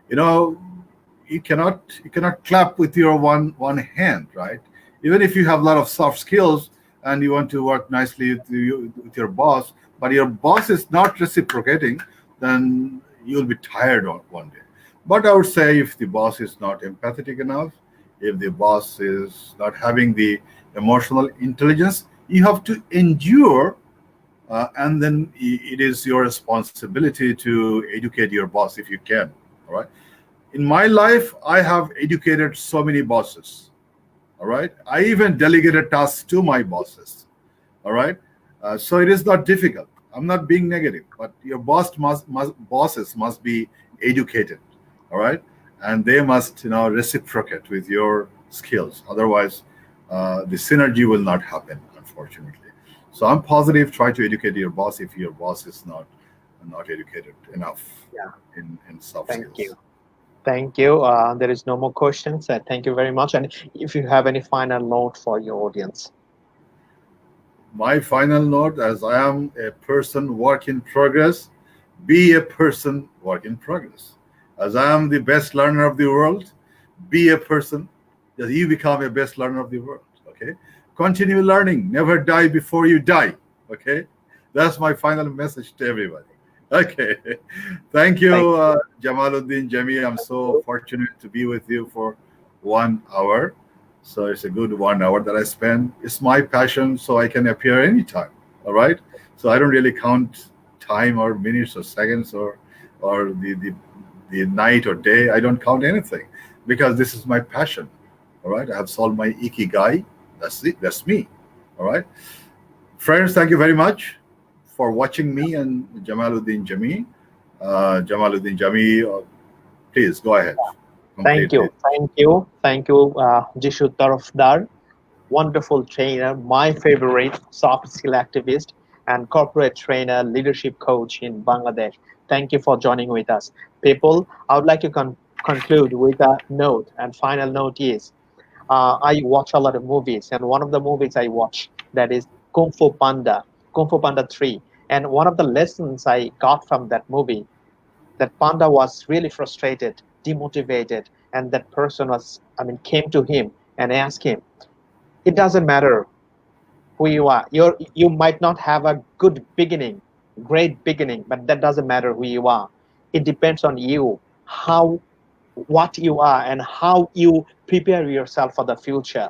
You know, you cannot clap with your one hand, right? Even if you have a lot of soft skills and you want to work nicely with your boss, but your boss is not reciprocating, then you'll be tired on one day. But I would say if the boss is not empathetic enough, if the boss is not having the emotional intelligence, you have to endure, and then it is your responsibility to educate your boss if you can. All right. In my life, I have educated so many bosses. All right. I even delegated tasks to my bosses. All right. So it is not difficult. I'm not being negative, but your bosses must be educated, all right, and they must reciprocate with your skills. Otherwise, the synergy will not happen, unfortunately. So I'm positive. Try to educate your boss if your boss is not educated enough Yeah. in soft Thank you. skills. Thank you. There is no more questions. Thank you very much. And if you have any final note for your audience. My final note, as I am a person work in progress, be a person work in progress. As I am the best learner of the world, be a person that you become a best learner of the world. Okay, continue learning. Never die before you die. Okay, that's my final message to everybody. Okay, thank Thank you, Jamaluddin Jami. I'm so you. fortunate to be with you for 1 hour. So it's a good 1 hour that I spend. It's my passion, so I can appear anytime. All right. So I don't really count time or minutes or seconds or the night or day. I don't count anything because this is my passion. All right. I have solved my ikigai. That's it. That's me. All right. Friends, thank you very much for watching me and Jamaluddin Jami. Jamaluddin Jami, please go ahead. Thank Complete you. it. Thank you. Thank you, Jishu Tarafder. Wonderful trainer, my favorite soft skill activist and corporate trainer, leadership coach in Bangladesh. Thank you for joining with us. People, I would like to conclude with a note, and final note is I watch a lot of movies, and one of the movies I watch that is Kung Fu Panda 3. And one of the lessons I got from that movie, that Panda was really frustrated, demotivated, and that person came to him and asked him, it doesn't matter who you are. You might not have a good beginning, great beginning, but that doesn't matter who you are. It depends on you, how what you are and how you prepare yourself for the future.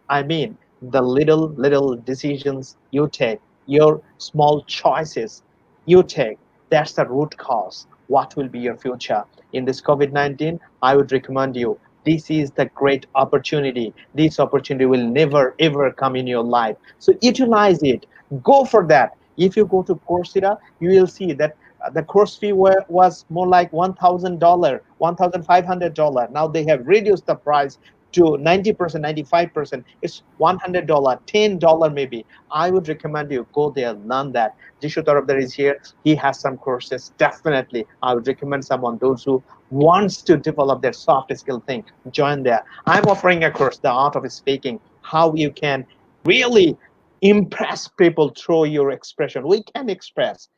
I mean, the little decisions you take, your small choices you take, that's the root cause. What will be your future? In this COVID-19, I would recommend you. This is the great opportunity. This opportunity will never ever come in your life. So utilize it. Go for that. If you go to Coursera, you will see that the course fee was more like $1,000, $1,500. Now they have reduced the price to 90%, 95%. It's $100, $10 maybe. I would recommend you go there, learn that. Jishu Tarafder is here. He has some courses. Definitely, I would recommend someone, those who wants to develop their soft skill thing, join there. I'm offering a course, The Art of Speaking, how you can really impress people through your expression. We can express,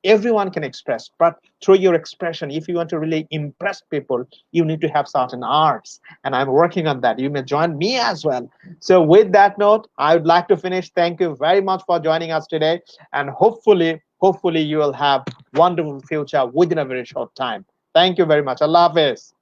everyone can express, but through your expression, if you want to really impress people, you need to have certain arts, and I'm working on that. You may join me as well. So with that note, I would like to finish. Thank you very much for joining us today, and hopefully you will have wonderful future within a very short time. Thank you very much. Allah Hafiz.